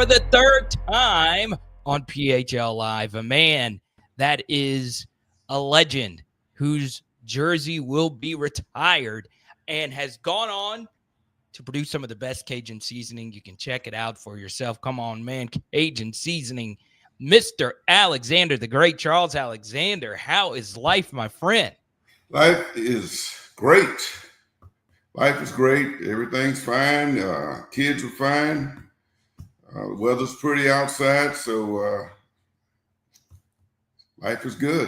for the third time on PHL Live. A man that is a legend whose jersey will be retired and has gone on to produce some of the best Cajun seasoning. You can check it out for yourself. Come on, man. Cajun seasoning. Mr. Alexander, the great Charles Alexander. How is life, my friend? Life is great. Life is great. Everything's fine. Kids are fine. The weather's pretty outside, so life is good.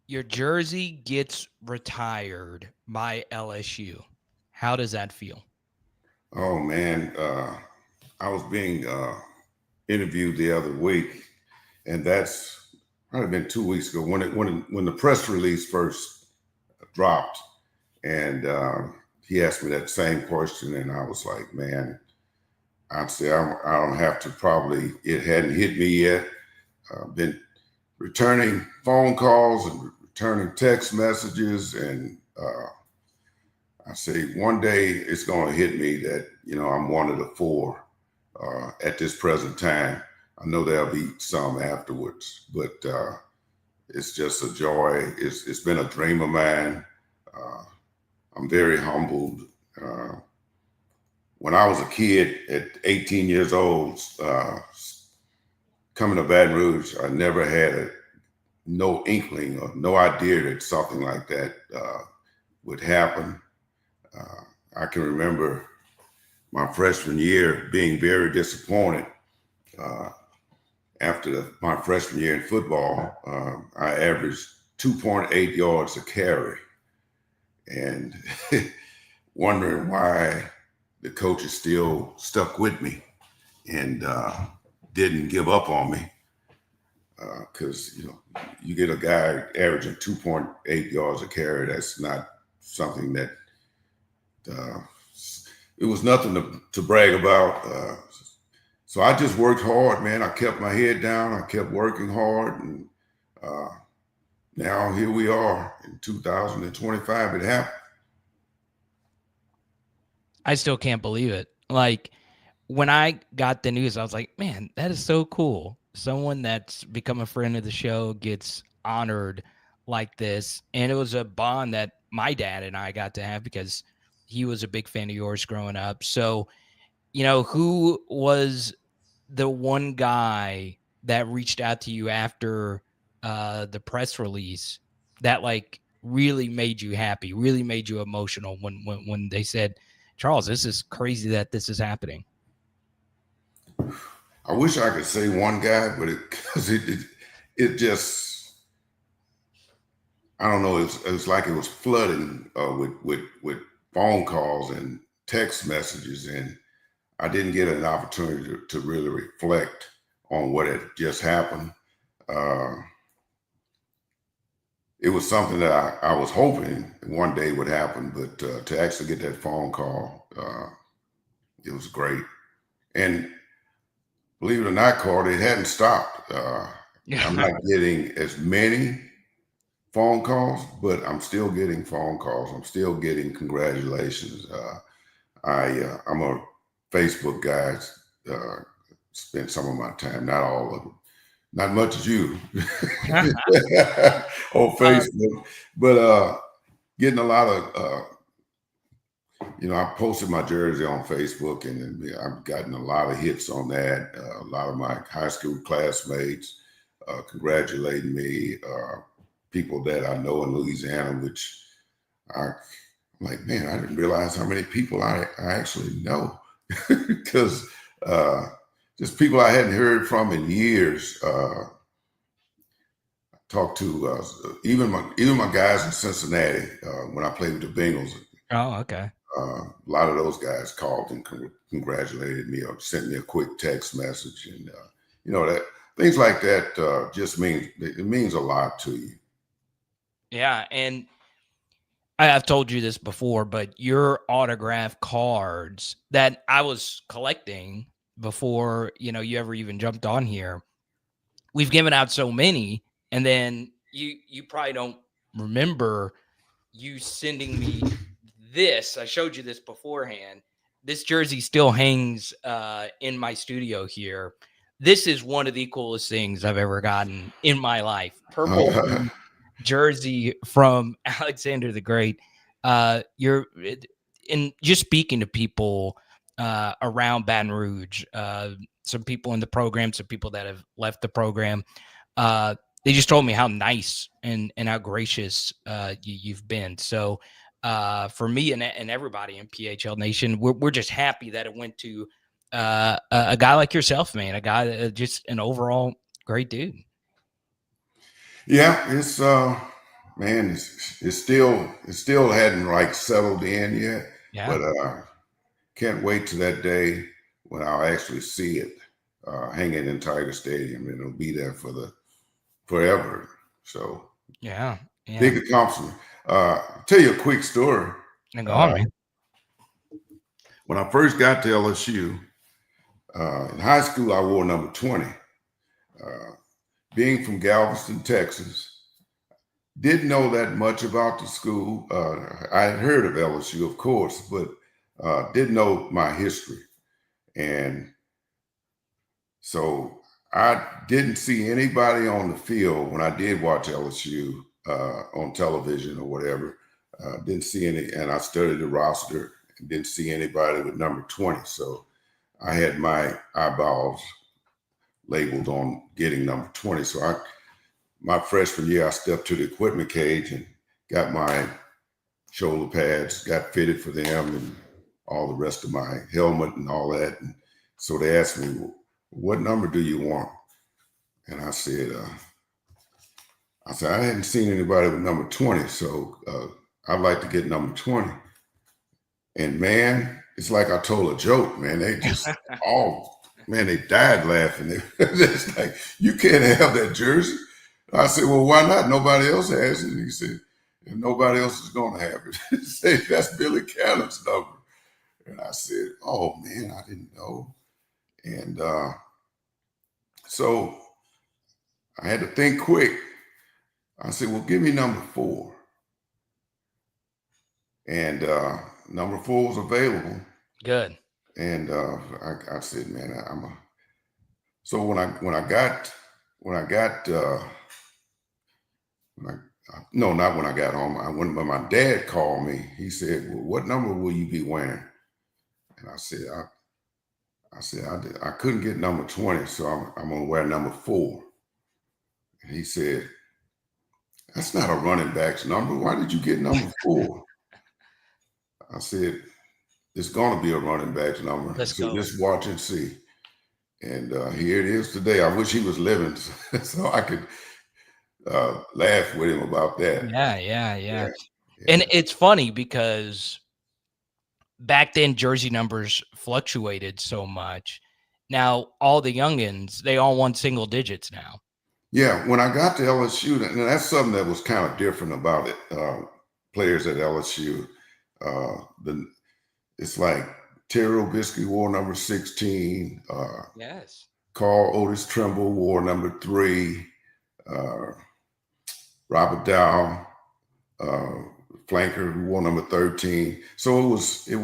Your jersey gets retired by LSU. How does that feel? Oh man, I was being interviewed the other week, and that's probably been 2 weeks ago when the press release first dropped, and he asked me that same question, and I was like, man, I'd say I don't have to probably. It hadn't hit me yet. Been returning phone calls and returning text messages, and I say one day it's going to hit me that I'm one of the four at this present time. I know there'll be some afterwards, but it's just a joy. It's been a dream of mine. I'm very humbled. When I was a kid at 18 years old, coming to Baton Rouge, I never had no inkling or no idea that something like that would happen. I can remember my freshman year being very disappointed. After my freshman year in football, I averaged 2.8 yards a carry, and wondering why the coaches still stuck with me and didn't give up on me. Because you get a guy averaging 2.8 yards a carry. That's not something that it was nothing to brag about. So I just worked hard, man. I kept my head down. I kept working hard, and now here we are in 2025. It happened. I still can't believe it. Like, when I got the news, I was like, man, that is so cool. Someone that's become a friend of the show gets honored like this. And it was a bond that my dad and I got to have because he was a big fan of yours growing up. So, who was the one guy that reached out to you after the press release that really made you happy, really made you emotional when they said, Charles, this is crazy that this is happening? I wish I could say one guy, but it just, I don't know. It was like it was flooding with phone calls and text messages, and I didn't get an opportunity to really reflect on what had just happened. It was something that I was hoping one day would happen, but to actually get that phone call, it was great. And believe it or not, Carter, it hadn't stopped. I'm not getting as many phone calls, but I'm still getting phone calls. I'm still getting congratulations. I'm a Facebook guy. Spent some of my time, not all of it, not much as you, on Facebook, but getting a lot of. I posted my jersey on Facebook, and I've gotten a lot of hits on that. A lot of my high school classmates congratulating me. People that I know in Louisiana, which I'm like, man, I didn't realize how many people I actually know, because just people I hadn't heard from in years. Talked to even my guys in Cincinnati when I played with the Bengals. Oh, okay. A lot of those guys called and congratulated me or sent me a quick text message, and that things like that just means a lot to you. Yeah, and I've told you this before, but your autograph cards that I was collecting before you ever even jumped on here, we've given out so many, and then you probably don't remember you sending me this. I showed you this beforehand. this jersey still hangs in my studio here. This is one of the coolest things I've ever gotten in my life. Purple jersey from Alexander the Great. You're in just speaking to people around Baton Rouge, some people in the program, some people that have left the program. Uh, they just told me how nice and how gracious you've been. So for me and everybody in PHL Nation, we're just happy that it went to a guy like yourself, man. A guy that just an overall great dude. Yeah, it's man, it still hadn't like settled in yet, Yeah. but can't wait to that day when I'll actually see it hanging in Tiger Stadium, and it'll be there for the forever. So Yeah. Yeah. big accomplishment. Tell you a quick story. And go on, Uh, man. when I first got to LSU in high school, I wore number 20. Being from Galveston, Texas, didn't know that much about the school. I had heard of LSU, of course, but didn't know my history. And so I didn't see anybody on the field when I did watch LSU on television or whatever. Didn't see any, and I studied the roster and didn't see anybody with number 20. So I had my eyeballs labeled on getting number 20. So my freshman year, I stepped to the equipment cage and got my shoulder pads, got fitted for them, and all the rest of my helmet and all that. And so they asked me, "Well, what number do you want?" And I said, I hadn't seen anybody with number 20, so I'd like to get number 20. And man, it's like I told a joke, man. They just all, man, they died laughing. It's like, you can't have that jersey. I said, well, why not? Nobody else has it. He said, and nobody else is going to have it. He said, that's Billy Cannon's number. And I said, oh, man, I didn't know. And so I had to think quick. I said, well, give me number 4. And number 4 was available. Good. And I said, man, so when I got when I no, not when I got home. When my dad called me, he said, well, what number will you be wearing? And I said, I couldn't get number 20, so I'm going to wear number 4. And he said, that's not a running back's number. Why did you get number 4? I said, it's going to be a running back's number. Let's So go. just watch and see. And here it is today. I wish he was living so I could laugh with him about that. Yeah. And it's funny because back then jersey numbers fluctuated so much. Now all the youngins, they all want single digits now. Yeah, when I got to LSU, and that's something that was kind of different about it. Players at LSU, it's like Terry O'Bisky wore number 16. Yes. Carl Otis Trimble wore number 3. Robert Dow, flanker, who wore number 13. So it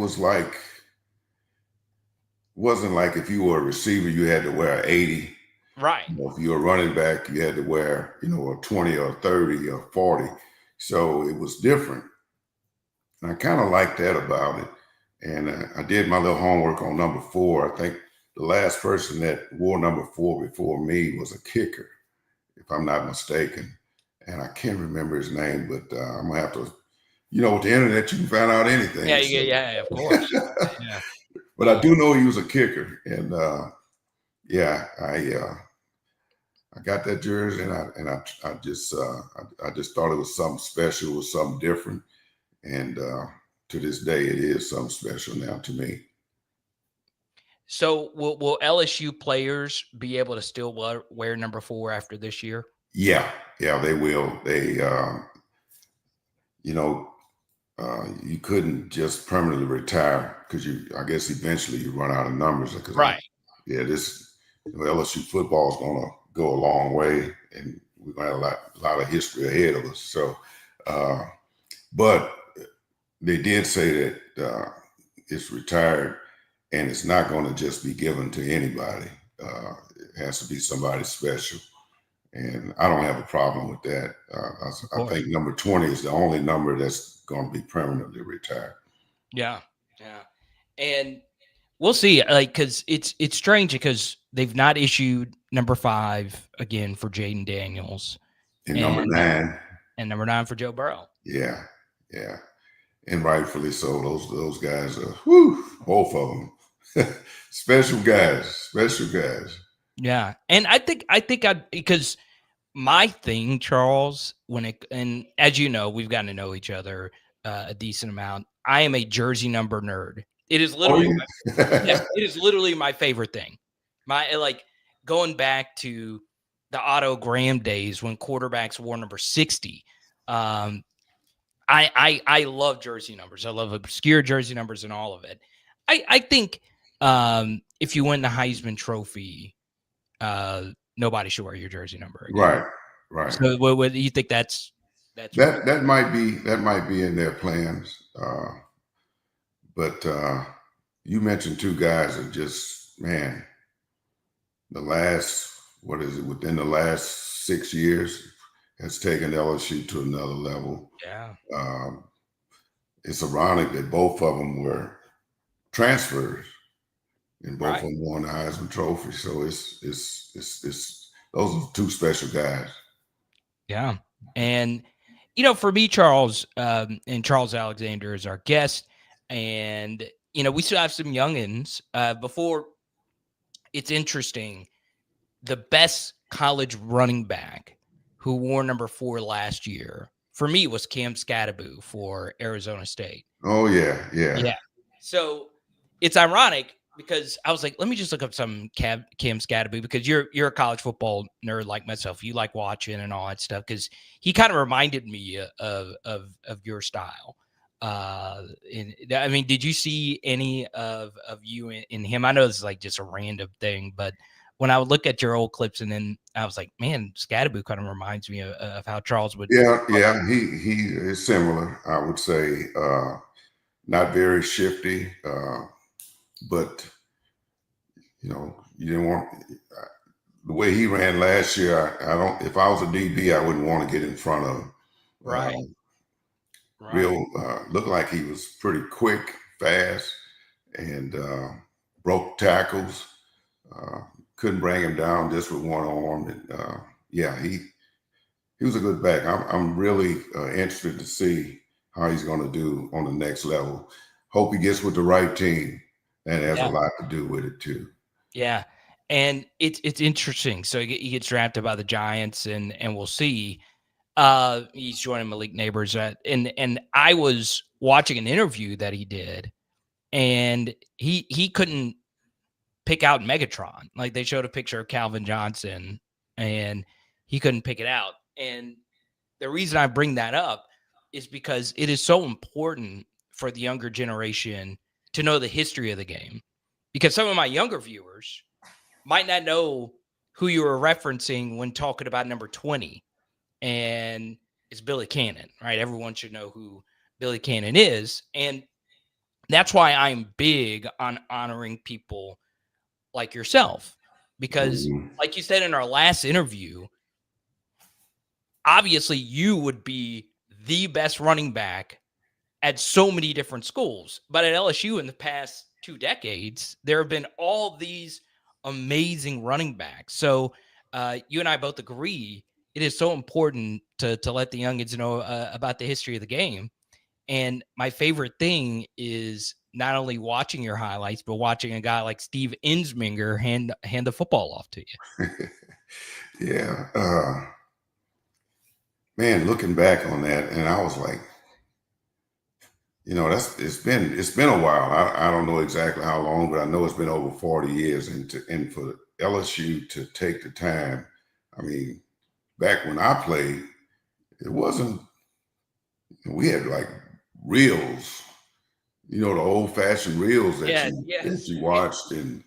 wasn't like if you were a receiver, you had to wear 80. Right. If you're a running back, you had to wear, a 20 or 30 or 40. So it was different. And I kind of liked that about it. And I did my little homework on number 4. I think the last person that wore number 4 before me was a kicker, if I'm not mistaken. And I can't remember his name, but I'm going to have to, with the internet, you can find out anything. Yeah, of course. Yeah. But I do know he was a kicker. And I got that jersey, and I just thought it was something special, it was something different, and to this day, it is something special now to me. So will LSU players be able to still wear number 4 after this year? Yeah, they will. They, you couldn't just permanently retire because I guess eventually you run out of numbers. Right. LSU football is going to go a long way, and we're going to have a lot of history ahead of us. So, but they did say that it's retired and it's not going to just be given to anybody. It has to be somebody special, and I don't have a problem with that. Of I course. think number 20 is the only number that's going to be permanently retired. Yeah. Yeah. And we'll see. Like, because it's strange because they've not issued number 5 again for Jaden Daniels, And number and 9, number 9 for Joe Burrow. yeah, yeah, and rightfully so. Those guys are, whew, both of them, special guys, special guys. Yeah, and I because my thing, Charles, when it and as you know, we've gotten to know each other a decent amount. I am a jersey number nerd. It is Oh literally yeah, yeah, it is literally my favorite thing. My like going back to the Otto Graham days when quarterbacks wore number 60. Um, I love jersey numbers. I love obscure jersey numbers and all of it. I think if you win the Heisman Trophy, uh, nobody should wear your jersey number again. right, right. So, what do you think? That's right. That might be in their plans. But you mentioned two guys that just, man, the last, what is it, within the last 6 years has taken LSU to another level. Yeah, Um, it's ironic that both of them were transfers and both of right. them won the Heisman Trophy. So it's those are two special guys. Yeah, and for me, Charles, and Charles Alexander is our guest, and we still have some youngins. Before it's interesting, the best college running back who wore number 4 last year for me was Cam Scatterbo for Arizona State. Oh yeah, yeah, Yeah. So it's ironic because I was like, let me just look up some Cam Scatterbo because you're a college football nerd like myself. You like watching and all that stuff because he kind of reminded me of your style. I mean, did you see any of you in him? I know this is like just a random thing, but when I would look at your old clips and then I was like, man, Scatterbo kind of reminds me of how Charles would. yeah, yeah. He is similar, I would say. Not very shifty, but you didn't want the way he ran last year. I don't. If I was a DB, I wouldn't want to get in front of him. Right. Right. Real looked like he was pretty quick, fast, and broke tackles. Uh, couldn't bring him down just with one arm. And yeah, he was a good back. I'm really interested to see how he's going to do on the next level. Hope he gets with the right team, and it has a Yeah. lot to do with it too. Yeah. And it's interesting. So he gets drafted by the Giants and we'll see. He's joining Malik Neighbors and I was watching an interview that he did and he couldn't pick out Megatron. Like they showed a picture of Calvin Johnson and he couldn't pick it out. And the reason I bring that up is because it is so important for the younger generation to know the history of the game. Because some of my younger viewers might not know who you were referencing when talking about number 20, and it's Billy Cannon, right? Everyone should know who Billy Cannon is. And that's why I'm big on honoring people like yourself. Because, Mhm. like you said in our last interview, obviously you would be the best running back at so many different schools. But at LSU in the past 2 decades, there have been all these amazing running backs. So you and I both agree it is so important to let the youngins know about the history of the game. And my favorite thing is not only watching your highlights, but watching a guy like Steve Insminger hand the football off to you. Yeah, man, looking back on that, and I was like, that's it's been a while. I don't know exactly how long, but I know it's been over 40 years. And for LSU to take the time, I mean, back when I played, it wasn't. We had like reels, the old fashioned reels that Yes, you that yes, you watched, and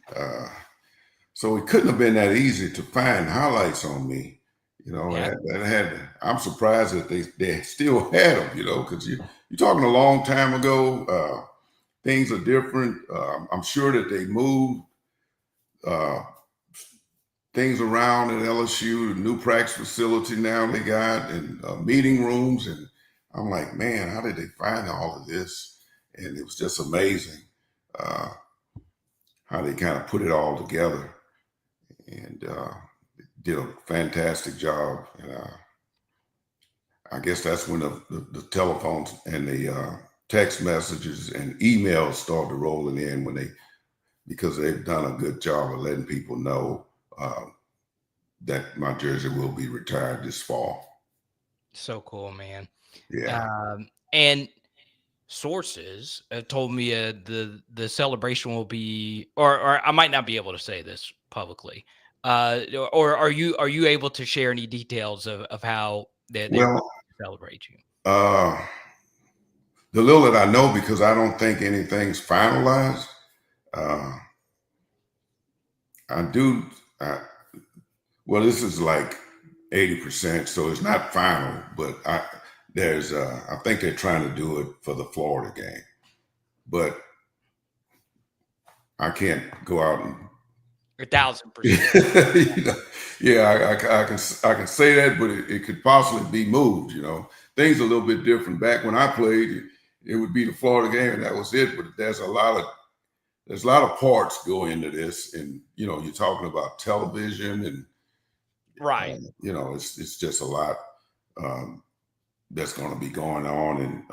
so it couldn't have been that easy to find highlights on me. yeah, That had. I'm surprised that they still had them. Because you're talking a long time ago. things are different. I'm sure that they moved uh, things around at LSU, the new practice facility now they got, and meeting rooms. And I'm like, man, how did they find all of this? And it was just amazing uh, how they kind of put it all together, and did a fantastic job. And I guess that's when the telephones and the text messages and emails started rolling in because they've done a good job of letting people know that my jersey will be retired this fall. So cool, man. Yeah. And sources have told me the celebration will be, or I might not be able to say this publicly. Or are you able to share any details of how they're going Well, to celebrate you? uh, the little that I know, because I don't think anything's finalized, uh, I do. I, well, this is like 80%, so it's not final. But I think they're trying to do it for the Florida game, but I can't go out and 1,000%. you know, yeah, I can say that, but it could possibly be moved. Things are a little bit different. Back when I played, it would be the Florida game, and that was it. But there's a lot of parts go into this, and you're talking about television, and Right. it's just a lot that's going to be going on, and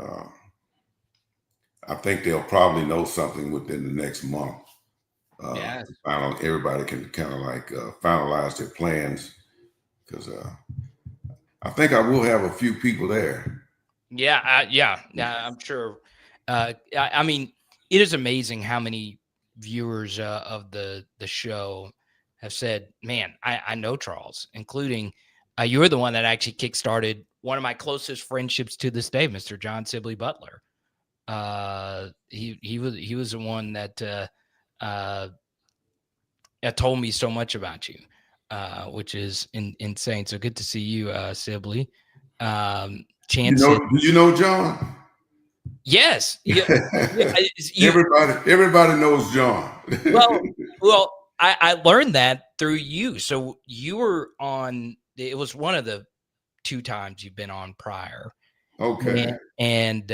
I think they'll probably know something within the next month. Yes. Everybody can kind of like finalize their plans, because I think I will have a few people there. Yeah, I'm sure. I mean, it is amazing how many viewers of the show have said, "Man, I know Charles," including you were the one that actually kickstarted one of my closest friendships to this day, Mr. John Sibley Butler. He was the one that told me so much about you, which is insane. So good to see you, Sibley. Chance. Do you know John? Yes. Yeah. Yeah. Everybody knows John. Well, well, I learned that through you. So you were on. It was one of the 2 times you've been on prior, Okay. and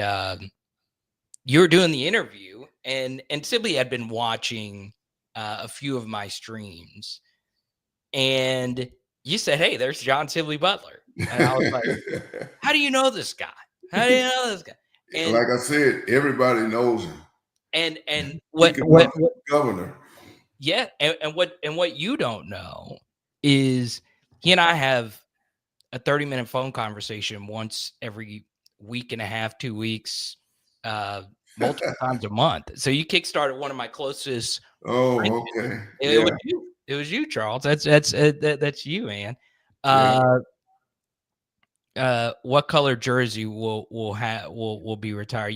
you were doing the interview, and Sibley had been watching a few of my streams, and you said, "Hey, there's John Sibley Butler," and I was like, "How do you know this guy? How do you know this guy?" And Like I said, everybody knows him. and He what could what run for governor. Yeah, and what you don't know is he and I have a 30-minute phone conversation once every week and a half, 2 weeks, multiple times a month. So you kickstarted one of my closest Oh, friendships. okay. It was Yeah. you. It was you, Charles. That's you, man. Yeah. Uh, what color jersey will be retired?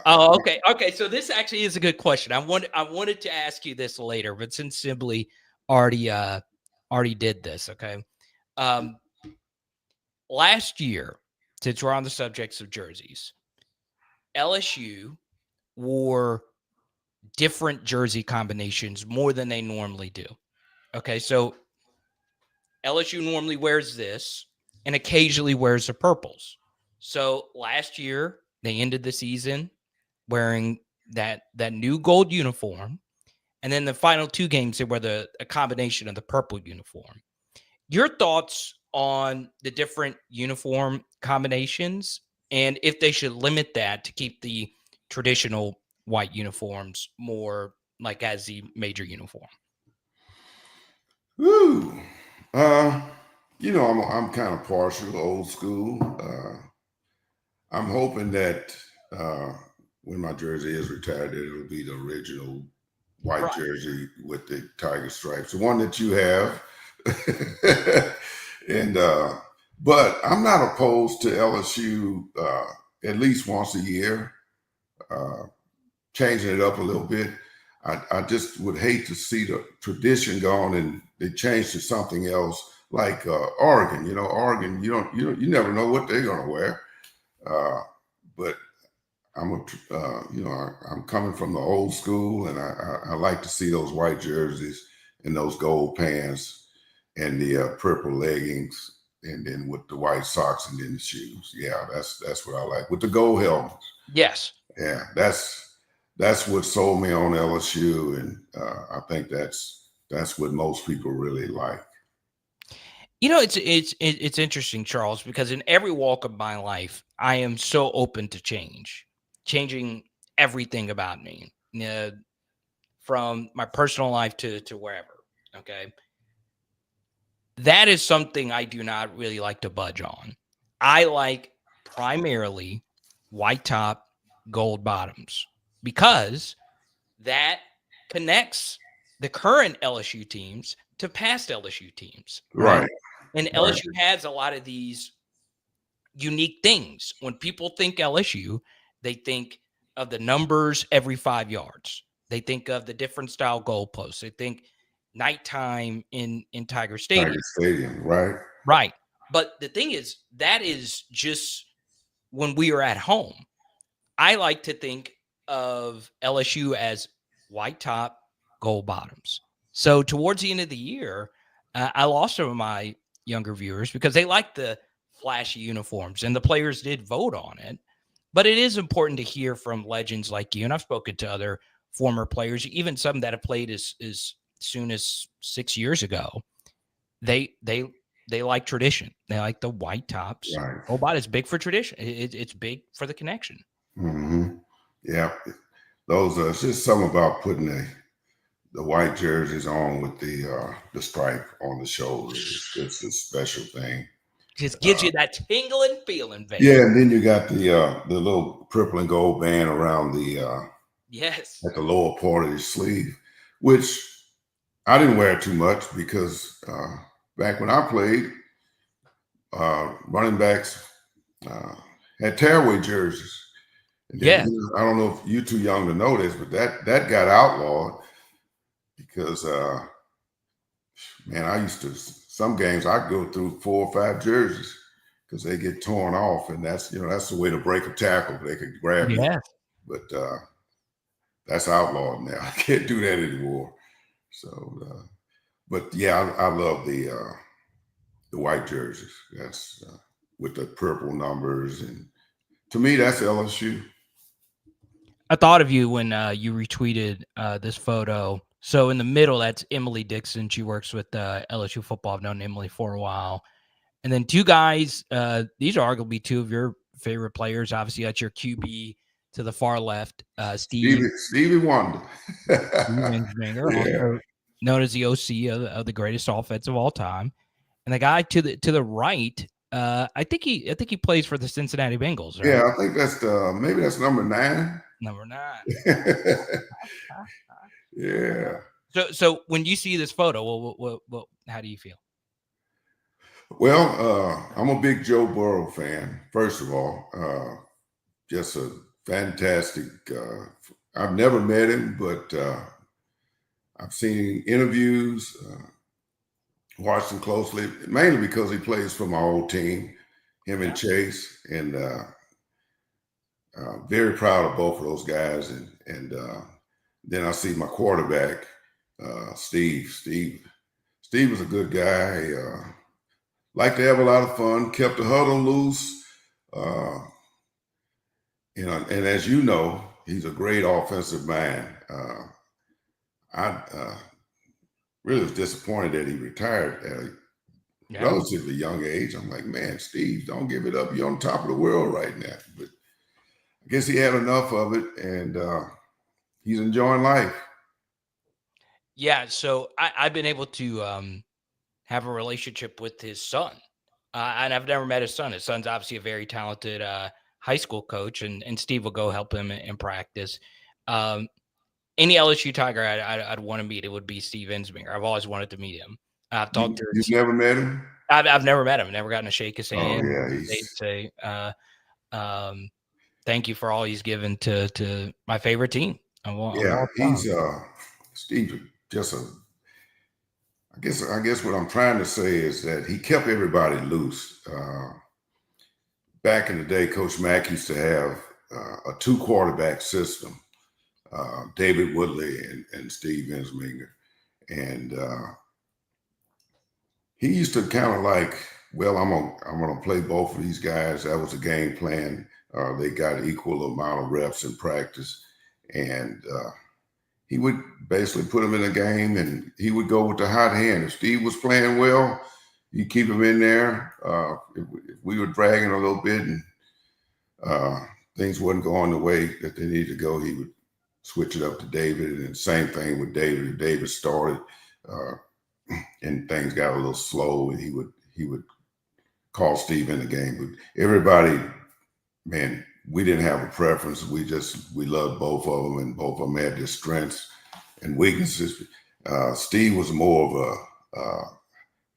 Oh, okay. Okay. So this actually is a good question. I wanted to ask you this later, but since Sibley already did this, okay. Um Last year, since we're on the subjects of jerseys, LSU wore different jersey combinations more than they normally do. Okay, so LSU normally wears this and occasionally wears the purples. So last year they ended the season wearing that new gold uniform. And then the final 2 games, they were a combination of the purple uniform. Your thoughts on the different uniform combinations and if they should limit that to keep the traditional white uniforms more like as the major uniform? Woo. I'm kind of partial old school. I'm hoping that uh, when my jersey is retired, that it'll be the original white Right. jersey with the tiger stripes, the one that you have. and But I'm not opposed to LSU at least once a year, uh, changing it up a little bit. I just would hate to see the tradition gone and they change to something else, like Oregon. Oregon, you never know what they're going to wear. But I'm coming from the old school, and I like to see those white jerseys and those gold pants and the purple leggings, and then with the white socks and then the shoes. Yeah, that's what I like with the gold helmets. Yes. Yeah, that's what sold me on LSU, and I think that's what most people really like. It's interesting, Charles, because in every walk of my life, I am so open to changing everything about me, from my personal life to wherever. Okay, that is something I do not really like to budge on. I like primarily white top, gold bottoms because that connects the current LSU teams to past LSU teams, right? Right, And right, LSU has a lot of these unique things. When people think LSU, they think of the numbers every 5 yards. They think of the different style goalposts. They think nighttime in Tiger Tiger Stadium. Stadium, right? Right. But the thing is, that is just when we are at home. I like to think of LSU as white top, gold bottoms. So towards the end of the year, I lost some of my younger viewers because they like the flashy uniforms, and the players did vote on it. But it is important to hear from legends like you, and I've spoken to other former players, even some that have played as soon as 6 years ago. They they like tradition. They like the white tops. Right. Gold bottom is big for tradition. It's big for the connection. Hmm. Yeah, those are it's just something about putting the white jerseys on with the stripe on the shoulder. It's a special thing. Just gives you that tingling feeling, Yeah, baby. and then you got the little purple and gold band around the Yes. at the lower part of your sleeve, which I didn't wear too much because back when I played, running backs uh, had tearaway jerseys. And then Yeah. I don't know if you're too young to know this, but that got outlawed because man, I used to some games I go through 4 or 5 jerseys because they get torn off, and that's the way to break a tackle. They could grab you, Yeah. but that's outlawed now. I can't do that anymore. So, but yeah, I love the white jerseys. That's with the purple numbers, and to me, that's LSU. I thought of you when you retweeted this photo. So in the middle, that's Emily Dixon. She works with LSU football. I've known Emily for a while. And then two guys, these are arguably two of your favorite players. Obviously, that's your QB to the far left, Stevie Wonder. Steve Ensminger, Yeah, also known as the OC of the greatest offense of all time. And the guy to the right, I think he plays for the Cincinnati Bengals, right? yeah. I think maybe that's number 9. Number 9. Yeah. So when you see this photo, what how do you feel? Well, I'm a big Joe Burrow fan. First of all, just a fantastic. I've never met him, but I've seen interviews, watched him closely, mainly because he plays for my old team, him and Chase, and very proud of both of those guys. And then I see my quarterback, Steve. Steve was a good guy. Liked to have a lot of fun. Kept the huddle loose. Uh, and as you know, he's a great offensive mind. I really was disappointed that he retired at a Yeah. relatively young age. I'm like, man, Steve, don't give it up. You're on top of the world right now. But I guess he had enough of it, and he's enjoying life. Yeah, so I've been able to have a relationship with his son, and I've never met his son. His son's obviously a very talented high school coach, and Steve will go help him in practice. Um, any LSU Tiger I'd want to meet, it would be Steve Ensminger. I've always wanted to meet him. I've talked to You've never met him? I've never met him, never gotten to shake his Oh hand, yeah, say um, thank you for all he's given to my favorite team of yeah, all time. he's Steve just a I guess what I'm trying to say is that he kept everybody loose. Back in the day, Coach Mack used to have a two quarterback system. David Woodley and Steve Ensminger, and he used to kind of like, well, I'm gonna play both of these guys. That was a game plan. They got equal amount of reps in practice, and he would basically put them in a game, and he would go with the hot hand. If Steve was playing well, you keep him in there. If we were dragging a little bit and things wasn't going the way that they needed to go, he would switch it up to David, and same thing with David. If David started uh, and things got a little slow, and he would call Steve in the game. But everybody, man, we didn't have a preference. We loved both of them, and both of them had their strengths and weaknesses. Steve was more of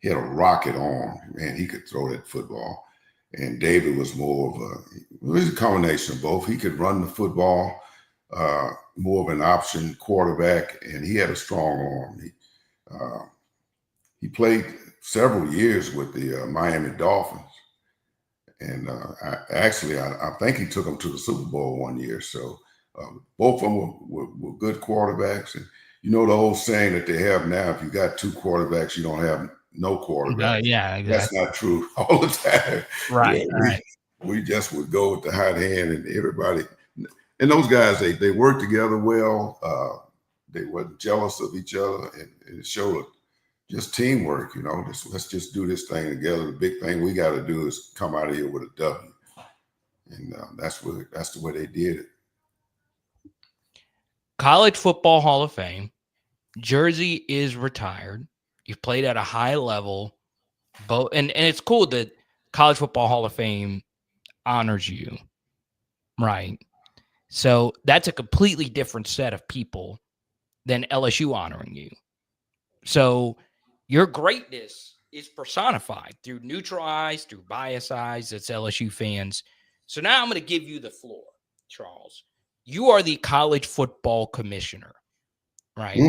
he had a rocket arm. Man, he could throw that football. And David was more of it was a combination of both. He could run the football, more of an option quarterback, and he had a strong arm. He played several years with the Miami Dolphins. And I think he took them to the Super Bowl one year. So both of them were good quarterbacks. And you know the old saying that they have now: if you got two quarterbacks, you don't have no quarterbacks. Yeah, That's exactly. not true all the time. Yeah, Right, right. we just would go with the hot hand, and everybody. And those guys, they worked together well. They weren't jealous of each other, and it showed just teamwork. Let's just do this thing together. The big thing we got to do is come out of here with a W, and that's the way they did it. College Football Hall of Fame. Jersey is retired. You've played at a high level. And it's cool that College Football Hall of Fame honors you, right? So that's a completely different set of people than LSU honoring you. So your greatness is personified through neutral eyes, through bias eyes. That's LSU fans. So now I'm going to give you the floor, Charles. You are the college football commissioner, right?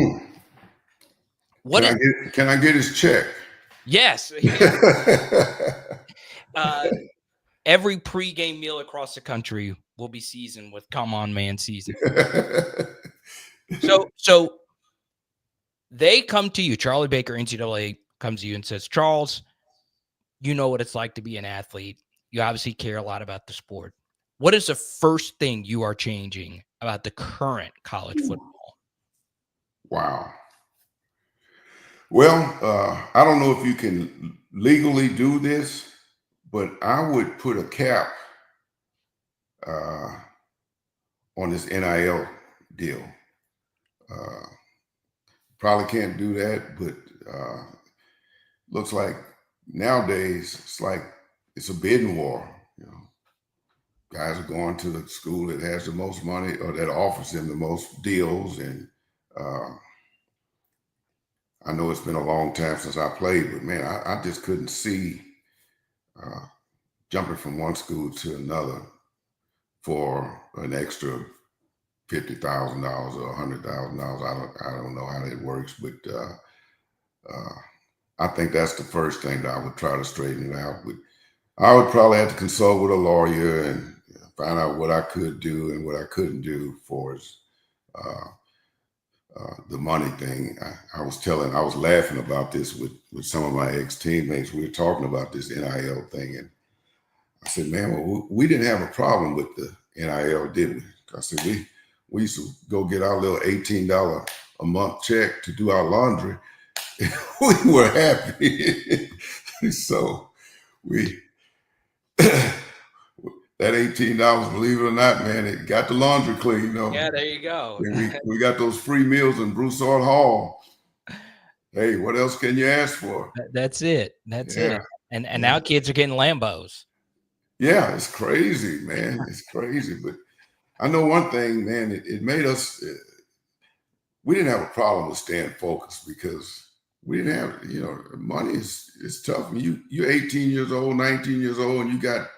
What is? Can I get his check? Yes. Every pregame meal across the country will be seasoned with "Come On Man" season. So they come to you. Charlie Baker, NCAA, comes to you and says, Charles, you know what it's like to be an athlete. You obviously care a lot about the sport. What is the first thing you are changing about the current college football? Wow. Well, I don't know if you can legally do this, but I would put a cap on this NIL deal. Probably can't do that, but looks like nowadays it's a bidding war. Guys are going to the school that has the most money or that offers them the most deals, and I know it's been a long time since I played, but man, I just couldn't see jumping from one school to another for an extra $50,000 or $100,000. I don't know how that works, but I think that's the first thing that I would try to straighten it out. But I would probably have to consult with a lawyer and find out what I could do and what I couldn't do for the money thing. I was laughing about this with some of my ex-teammates. We were talking about this NIL thing, and I said, man, well, we didn't have a problem with the NIL, did we? I said, we used to go get our little $18 a month check to do our laundry. We were happy. So that $18, believe it or not, man, it got the laundry clean. Yeah, there you go. We got those free meals in Broussard Hall. Hey, what else can you ask for? That's it. That's it. And now kids are getting Lambos. Yeah, it's crazy, man. It's crazy. But I know one thing, man, it made us, we didn't have a problem with staying focused because we didn't have, money is tough. You're 18 years old, 19 years old, and you got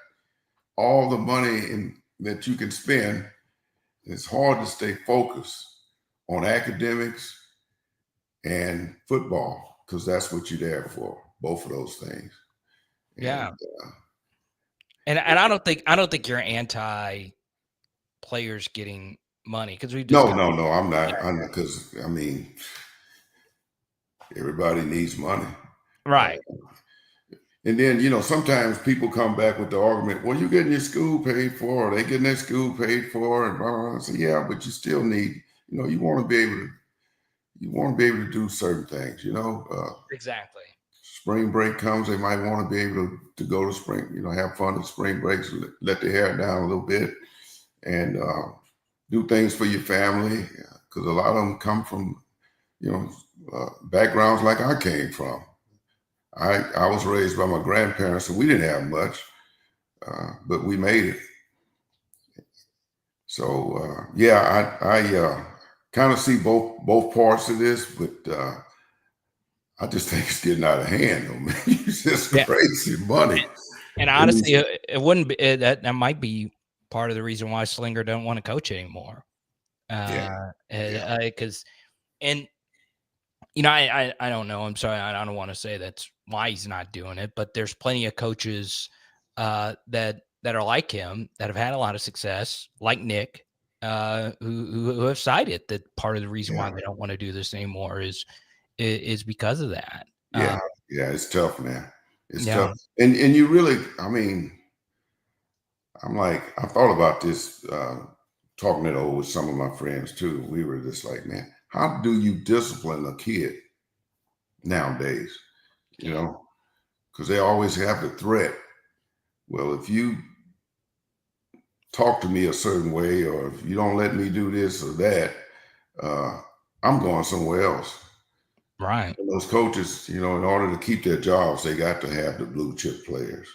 all the money that you can spend. It's hard to stay focused on academics and football because that's what you're there for, both of those things. Yeah. And I don't think you're anti players getting money? Because we No, discussed. no, no. I'm Yeah, not. I'm not because I mean everybody needs money. Uh, right. and then sometimes people come back with the argument, "Well, you're getting your school paid for, or they getting their school paid for," and blah, blah, blah. So yeah, but you still need. You want to be able to. You want to be able to do certain things. Exactly. Spring break comes, they might want to be able to go to spring. Have fun at spring breaks, let their hair down a little bit, and do things for your family. Because a lot of them come from you know backgrounds like I came from. I was raised by my grandparents, so we didn't have much, but we made it. So yeah, I kind of see both parts of this, but I just think it's getting out of hand, though, man. It's just Yeah. crazy money. And And honestly, it wouldn't be that might be part of the reason why Slinger don't want to coach anymore. yeah, yeah, Because and I don't know. I'm sorry, I don't want to say that's why he's not doing it, but there's plenty of coaches that are like him that have had a lot of success, like Nick, who have cited that part of the reason why yeah, they don't want to do this anymore is because of that. yeah, yeah. It's tough, man. It's tough, Yeah, and you really, I mean, I'm like, I thought about this, talking it over with some of my friends too. We were just like, man, how do you discipline a kid nowadays? You can't. know, because they always have the threat. Well, if you talk to me a certain way, or if you don't let me do this or that, uh, I'm going somewhere else. Right. And those coaches, in order to keep their jobs, they got to have the blue chip players,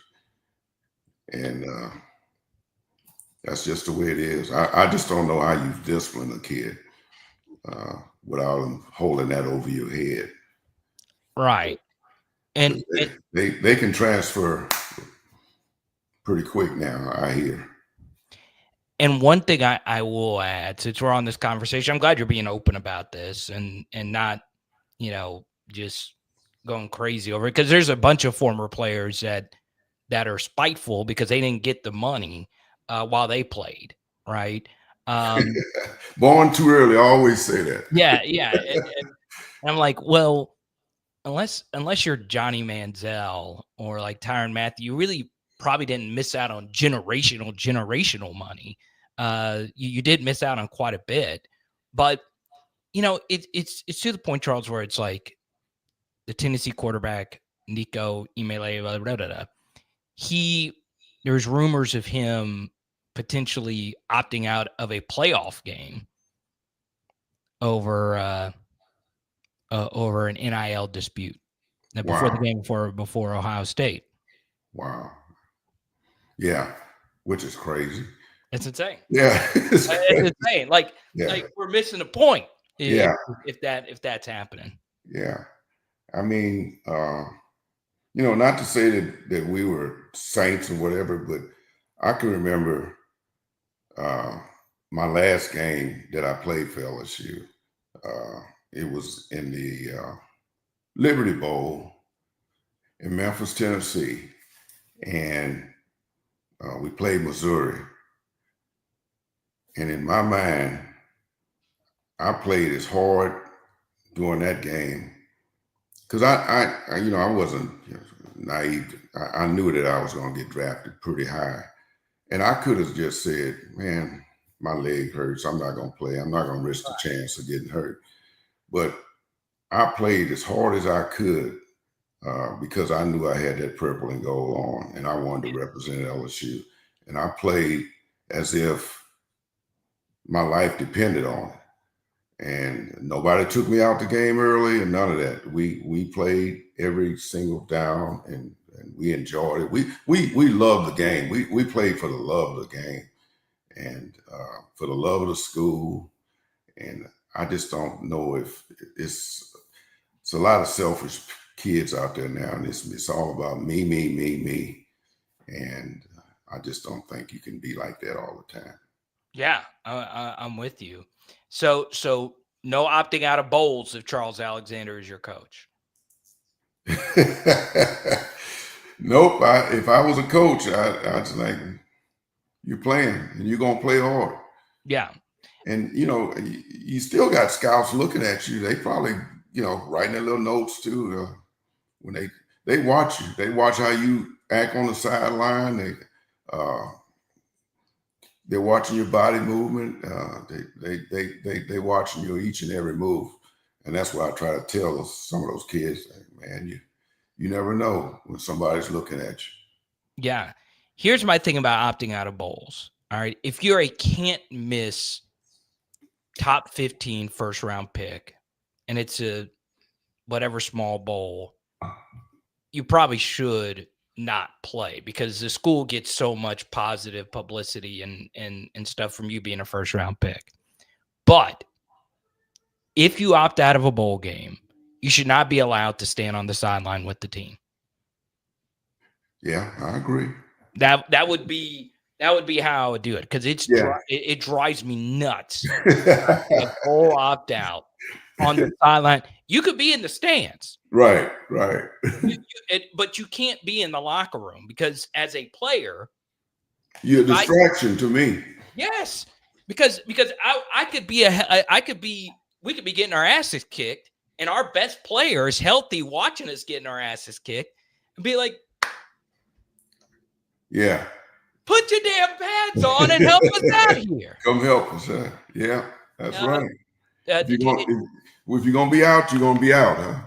and that's just the way it is. I just don't know how you discipline a kid without them holding that over your head. Right. And 'Cause they can transfer pretty quick now, I hear. and one thing I will add, since we're on this conversation, I'm glad you're being open about this and not, just going crazy over it. Because there's a bunch of former players that are spiteful because they didn't get the money while they played, right? Um, Born too early, I always say that. yeah, yeah. And I'm like, well, unless you're Johnny Manziel or like Tyrann Mathieu, you really probably didn't miss out on generational money. You did miss out on quite a bit, but it's to the point, Charles, where it's like the Tennessee quarterback Nico Imele, he there's rumors of him potentially opting out of a playoff game over over an NIL dispute before the Wow, game before Ohio State. wow, yeah, which is crazy. It's insane. Yeah, it's It's crazy. insane. Like Yeah, like we're missing a point if yeah, if that's happening. yeah. I mean, not to say that we were saints or whatever, but I can remember uh, my last game that I played for LSU. Uh, it was in the Liberty Bowl in Memphis, Tennessee, and we played Missouri. And in my mind, I played as hard during that game because I wasn't naive. I knew that I was going to get drafted pretty high, and I could have just said, "Man, my leg hurts. I'm not going to play. I'm not going to risk the chance of getting hurt." But I played as hard as I could because I knew I had that purple and gold on, and I wanted to represent LSU. And I played as if my life depended on it. And nobody took me out the game early, and none of that. We played every single down, and we enjoyed it. We loved the game. We played for the love of the game and for the love of the school. And I just don't know if it's a lot of selfish kids out there now, and it's all about me, me, me, me, and I just don't think you can be like that all the time. Yeah, I'm with you. So no opting out of bowls if Charles Alexander is your coach. Nope. If I was a coach, I'd like, you're playing and you're gonna play hard. Yeah. And you still got scouts looking at you. They probably writing their little notes too. When they watch you, they watch how you act on the sideline. Uh, they're watching your body movement. They watching you each and every move, and that's why I try to tell some of those kids, man, you never know when somebody's looking at you. Yeah. Here's my thing about opting out of bowls. All right. If you're a can't miss top 15 first round pick and it's a whatever small bowl, you probably should not play because the school gets so much positive publicity and stuff from you being a first round pick. But if you opt out of a bowl game, you should not be allowed to stand on the sideline with the team. Yeah, I agree. That would be how I would do it because it drives me nuts. A bowl opt out on the sideline. You could be in the stands, right. but you can't be in the locker room because as a player, you're a distraction to me. Yes, because I could be we could be getting our asses kicked, and our best player is healthy, watching us getting our asses kicked, and be like, yeah. Put your damn pads on and help us out here. Come help us, huh? Yeah, that's right. If you're gonna be out, you're gonna be out, huh?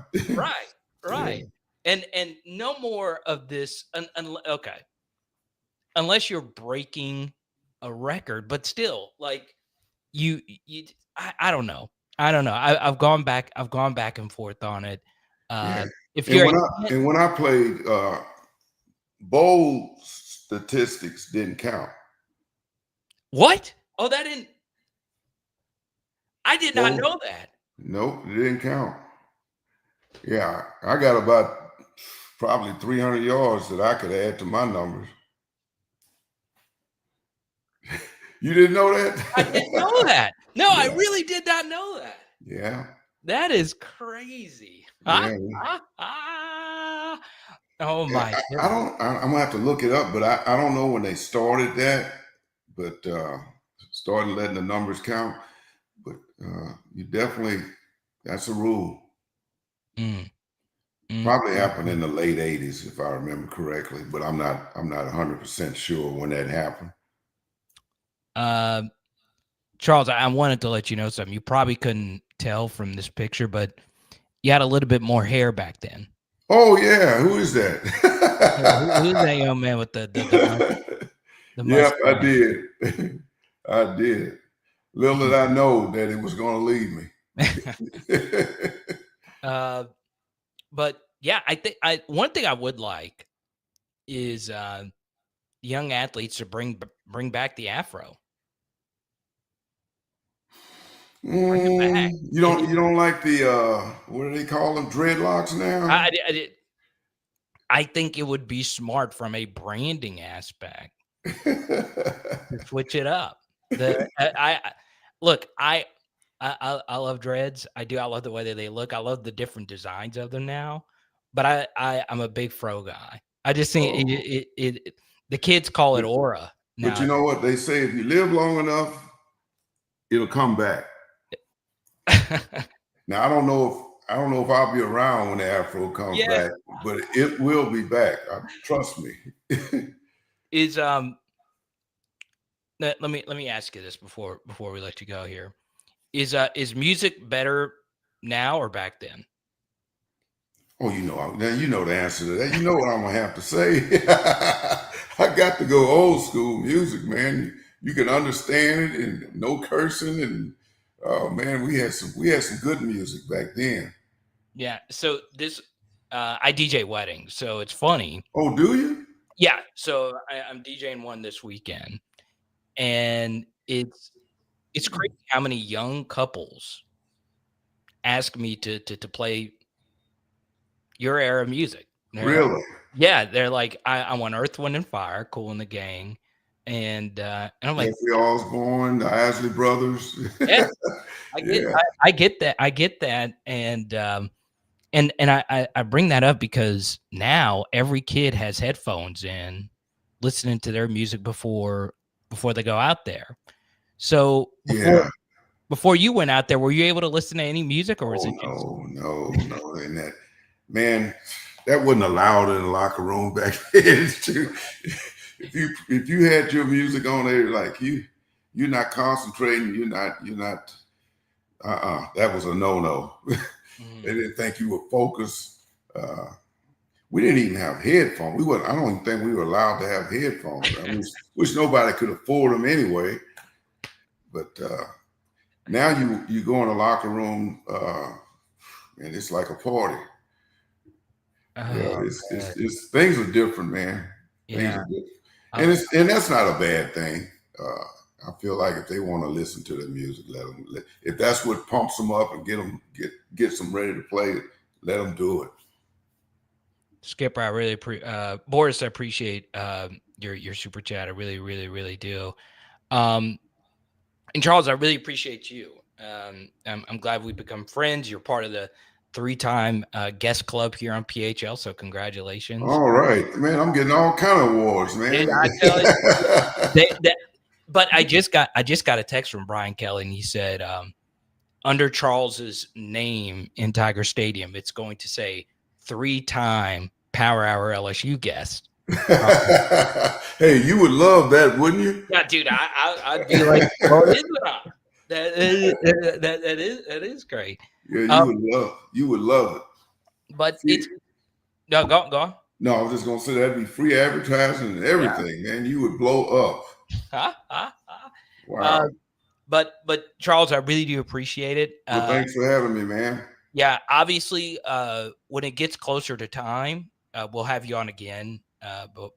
Right. Yeah. And no more of this. Okay, unless you're breaking a record, but still, like I don't know. I've gone back and forth on it. Yeah. If when I played, bowl statistics didn't count. What? Oh, that didn't. I did not know that. Nope, it didn't count. Yeah, I got about probably 300 yards that I could add to my numbers. You didn't know that? I didn't know that. No, yeah. I really did not know that. Yeah. That is crazy. Yeah. Oh my God. I'm gonna have to look it up, but I don't know when they started that, but started letting the numbers count. But you definitely, that's a rule. Probably happened in the late 80s, if I remember correctly, but I'm not 100% sure when that happened. Charles, I wanted to let you know something. You probably couldn't tell from this picture, but you had a little bit more hair back then. Oh yeah, who is that? Who's that young man with the Yep, I did. I did. Little did I know that it was going to leave me. But yeah, I think one thing I would like is young athletes to bring back the afro. You don't like the what do they call them, dreadlocks now? I think it would be smart from a branding aspect to switch it up. I love dreads. I do. I love the way that they look. I love the different designs of them now. But I'm a big fro guy. I just think the kids call it aura. But you know what they say: if you live long enough, it'll come back. Now I don't know if I'll be around when the afro comes back, but it will be back. Trust me. Let me ask you this before we let you go here. Is music better now or back then? Oh, you know the answer to that. You know what I'm gonna have to say. I got to go old school music, man. You can understand it and no cursing, and oh man, we had some good music back then. Yeah. So this I DJ weddings, so it's funny. Oh, do you? Yeah. So I'm DJing one this weekend, and it's crazy how many young couples ask me to play your era music. Really? Yeah, they're like, I want Earth, Wind, and Fire, Kool and the Gang, and I'm like, Jeffrey Osborne, the Isley Brothers. Yes, I get that, and I bring that up because now every kid has headphones in, listening to their music before they go out there. So Yeah. before you went out there, were you able to listen to any music, or was Oh it just no. And that man, that wasn't allowed in the locker room back then. Too. If you had your music on there, like you're not concentrating. You're not. That was a no. They Mhm. didn't think you were focused. Uh, we didn't even have headphones. We were. I don't even think we were allowed to have headphones. I wish nobody could afford them anyway. But now you go in a locker room and it's like a party. Yeah, Oh, man. it's things are different, man. Things Yeah. are different, Um, and that's not a bad thing. I feel like if they want to listen to the music, let them. If that's what pumps them up and gets them ready to play, let them do it. Skipper, I really Boris, I appreciate your super chat. I really, really, really do. Um, and Charles, I really appreciate you. I'm glad we've become friends. You're part of the three-time guest club here on PHL, so congratulations. All right, man. I'm getting all kind of awards, Did man. I tell you? They, but I just got a text from Brian Kelly, and he said, under Charles's name in Tiger Stadium, it's going to say three-time Power Hour LSU guest. Hey, you would love that, wouldn't you? Yeah, dude, I'd be like, well, it is an honor. That is great. Yeah, Um, you would love it. but See, it's no go on. no, I was just gonna say that'd be free advertising and Yeah. everything, man. You would blow up. Huh? Huh? Huh? Wow. But Charles, I really do appreciate it. Well, thanks for having me, man. Yeah, obviously, when it gets closer to time, we'll have you on again.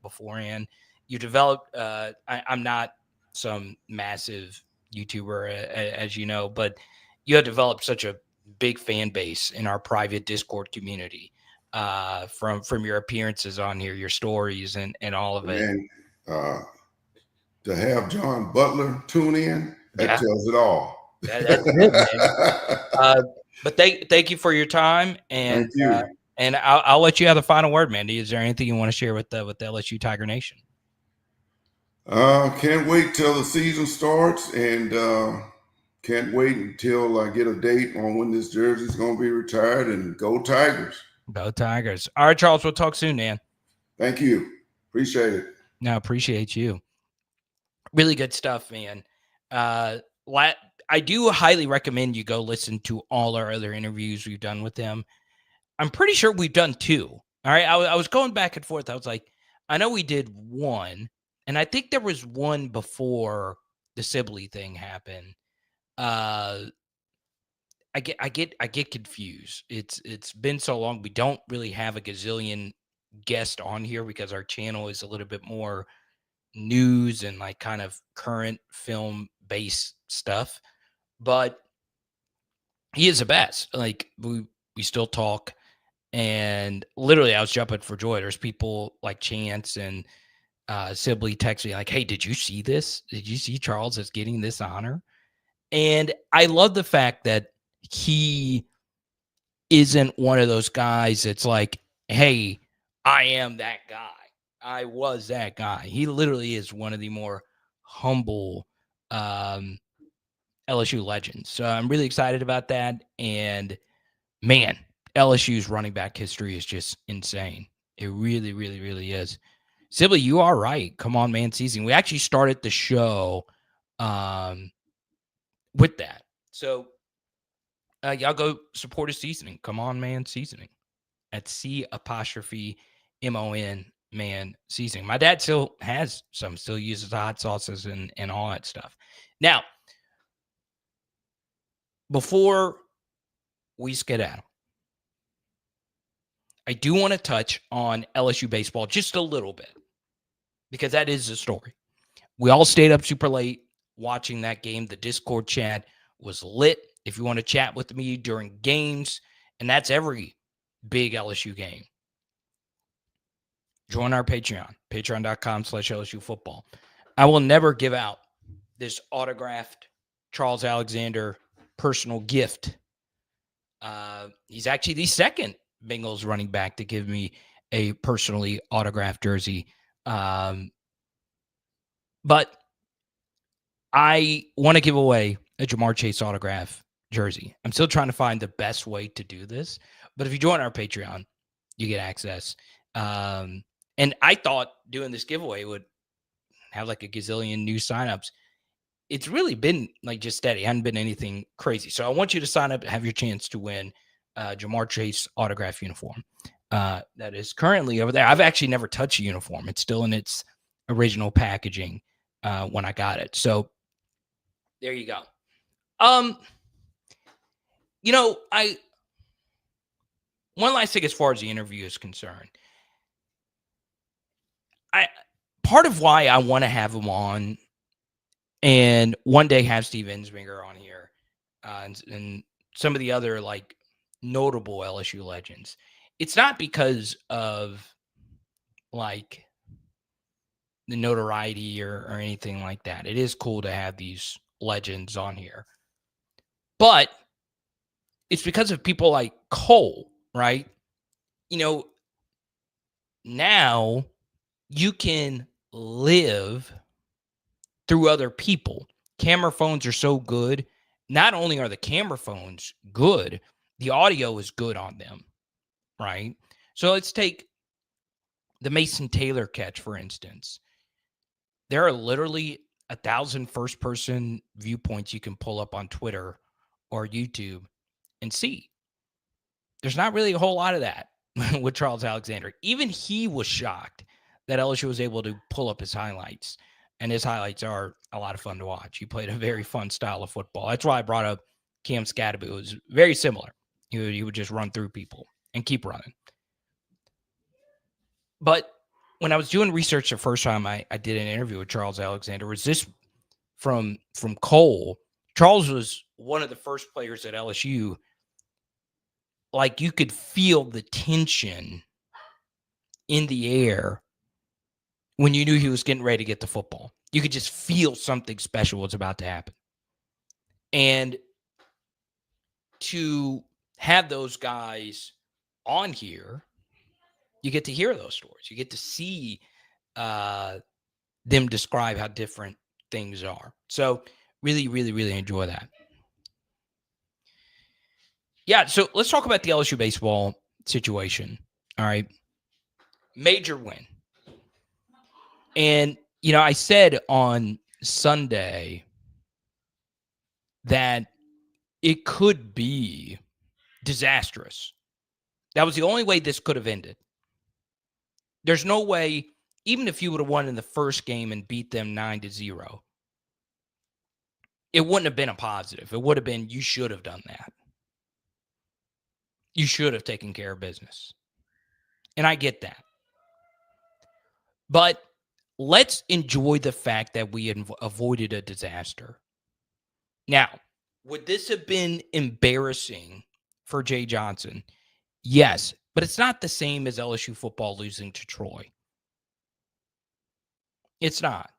Beforehand, you developed. I'm not some massive YouTuber, as you know, but you have developed such a big fan base in our private Discord community. From your appearances on here, your stories, and all of it. Man, uh, to have John Butler tune in, that Yeah, tells it all. that's it, man. Uh, but thank you for your time, Thank you. and I'll let you have the final word, Mandy. Is there anything you want to share with the LSU Tiger Nation? Can't wait till the season starts, and can't wait until I get a date on when this jersey's going to be retired. And go Tigers! Go Tigers! All right, Charles. We'll talk soon, man. Thank you. Appreciate it. No, appreciate you. Really good stuff, man. Uh, la- I do highly recommend you go listen to all our other interviews we've done with them. I'm pretty sure we've done two. All right. I was going back and forth. I was like, I know we did one, and I think there was one before the Sibley thing happened. Uh, I get confused. It's been so long. We don't really have a gazillion guest on here because our channel is a little bit more news and like kind of current film based stuff. But he is the best. Like we still talk. And literally, I was jumping for joy. There's people like Chance and Sibley text me like, "Hey, did you see this? Did you see Charles is getting this honor?" And I love the fact that he isn't one of those guys that's like, "Hey, I am that guy. I was that guy." He literally is one of the more humble um, LSU legends. So I'm really excited about that. And man, LSU's running back history is just insane. It really, really, really is. Sibley, you are right. Come on, man, season. We actually started the show um, with that. So y'all go support his seasoning. Come on, man, seasoning at C apostrophe MON man seasoning. My dad still has some, still uses the hot sauces and all that stuff. Now, before we skedaddle, I do want to touch on LSU baseball just a little bit because that is the story. We all stayed up super late watching that game. The Discord chat was lit. If you want to chat with me during games, and that's every big LSU game, join our Patreon, patreon.com/LSU football. I will never give out this autographed Charles Alexander personal gift. He's actually the second Bengals running back to give me a personally autographed jersey. But I want to give away a Jamar Chase autograph jersey. I'm still trying to find the best way to do this, but if you join our Patreon, you get access. And I thought doing this giveaway would have like a gazillion new signups. It's really been like just steady. Hadn't been anything crazy. So I want you to sign up, have your chance to win Jamar Chase autograph uniform. That is currently over there. I've actually never touched a uniform. It's still in its original packaging when I got it. So there you go. Um, I one last thing as far as the interview is concerned. I part of why I want to have him on and one day have Steve Ensminger on here, and some of the other like notable LSU legends. It's not because of like the notoriety or anything like that. It is cool to have these legends on here, but it's because of people like Cole, right? Now you can live through other people. Camera phones are so good. Not only are the camera phones good, the audio is good on them, right? So let's take the Mason Taylor catch, for instance. There are literally 1,000 first-person viewpoints you can pull up on Twitter or YouTube and see. There's not really a whole lot of that with Charles Alexander. Even he was shocked that LSU was able to pull up his highlights. And his highlights are a lot of fun to watch. He played a very fun style of football. That's why I brought up Cam Scadaboo. It was very similar. He would just run through people and keep running. But when I was doing research the first time I did an interview with Charles Alexander, was this from Cole. Charles was one of the first players at LSU. Like you could feel the tension in the air when you knew he was getting ready to get the football. You could just feel something special was about to happen. And to have those guys on here, you get to hear those stories. You get to see them describe how different things are. So really, really, really enjoy that. Yeah, so let's talk about the LSU baseball situation. All right. Major win. And, I said on Sunday that it could be disastrous. That was the only way this could have ended. There's no way, even if you would have won in the first game and beat them 9-0, it wouldn't have been a positive. It would have been, you should have done that. You should have taken care of business. And I get that. But let's enjoy the fact that we avoided a disaster. Now, would this have been embarrassing for Jay Johnson? Yes, but it's not the same as LSU football losing to Troy. It's not.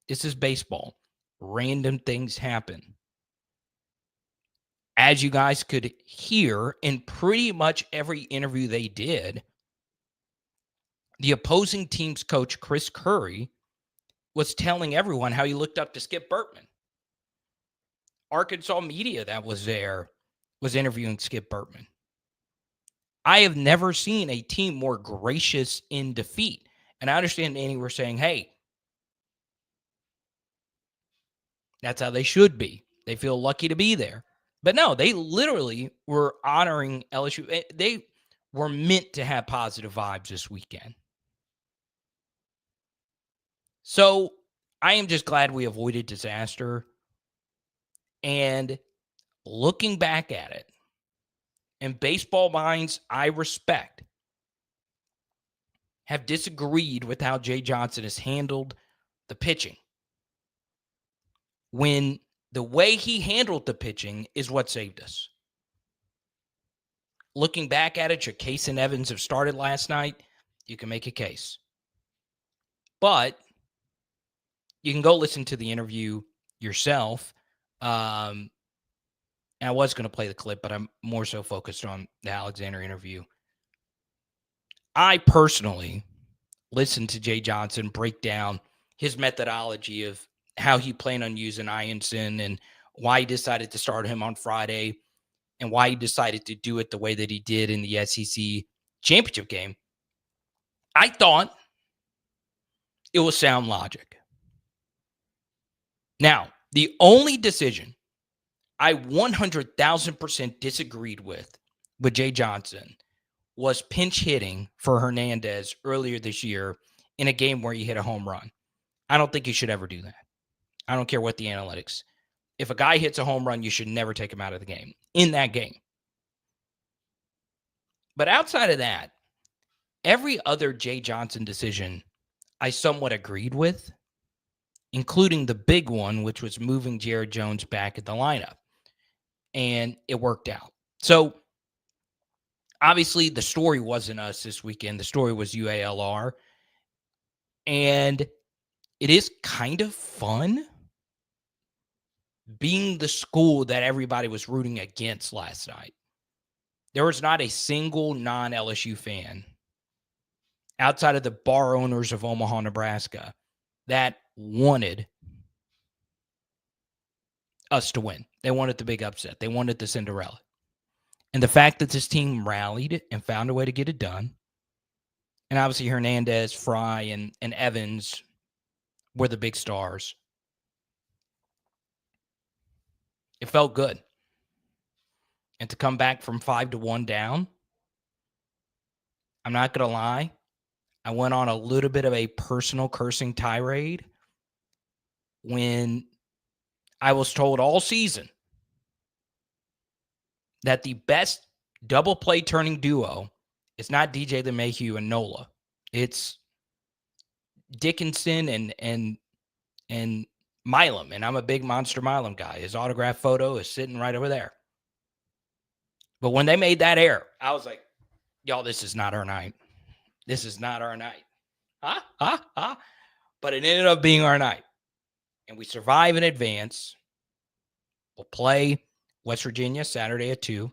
This is baseball. Random things happen. As you guys could hear in pretty much every interview they did, the opposing team's coach, Chris Curry, was telling everyone how he looked up to Skip Bertman. Arkansas media that was there was interviewing Skip Bertman. I have never seen a team more gracious in defeat. And I understand Annie were saying, hey, that's how they should be. They feel lucky to be there. But no, they literally were honoring LSU. They were meant to have positive vibes this weekend. So I am just glad we avoided disaster. And looking back at it, and baseball minds I respect have disagreed with how Jay Johnson has handled the pitching. When the way he handled the pitching is what saved us. Looking back at it, should Case and Evans have started last night? You can make a case. But you can go listen to the interview yourself. And I was going to play the clip, but I'm more so focused on the Alexander interview. I personally listened to Jay Johnson break down his methodology of how he planned on using Ianson and why he decided to start him on Friday and why he decided to do it the way that he did in the SEC championship game, I thought it was sound logic. Now, the only decision I 100,000% disagreed with Jay Johnson was pinch hitting for Hernandez earlier this year in a game where he hit a home run. I don't think you should ever do that. I don't care what the analytics. If a guy hits a home run, you should never take him out of the game in that game. But outside of that, every other Jay Johnson decision I somewhat agreed with, including the big one, which was moving Jared Jones back in the lineup. And it worked out. So obviously the story wasn't us this weekend. The story was UALR. And it is kind of fun being the school that everybody was rooting against last night. There was not a single non-LSU fan outside of the bar owners of Omaha, Nebraska, that wanted us to win. They wanted the big upset. They wanted the Cinderella. And the fact that this team rallied and found a way to get it done, and obviously Hernandez, Fry, and Evans were the big stars. It felt good. And to come back from 5-1 down, I'm not going to lie, I went on a little bit of a personal cursing tirade when I was told all season that the best double play turning duo is not DJ LeMahieu and Nola. It's Dickinson and Milam, and I'm a big Monster Milam guy. His autograph photo is sitting right over there. But when they made that error, I was like, y'all, this is not our night. This is not our night. But it ended up being our night. And we survive in advance. We'll play West Virginia Saturday at 2.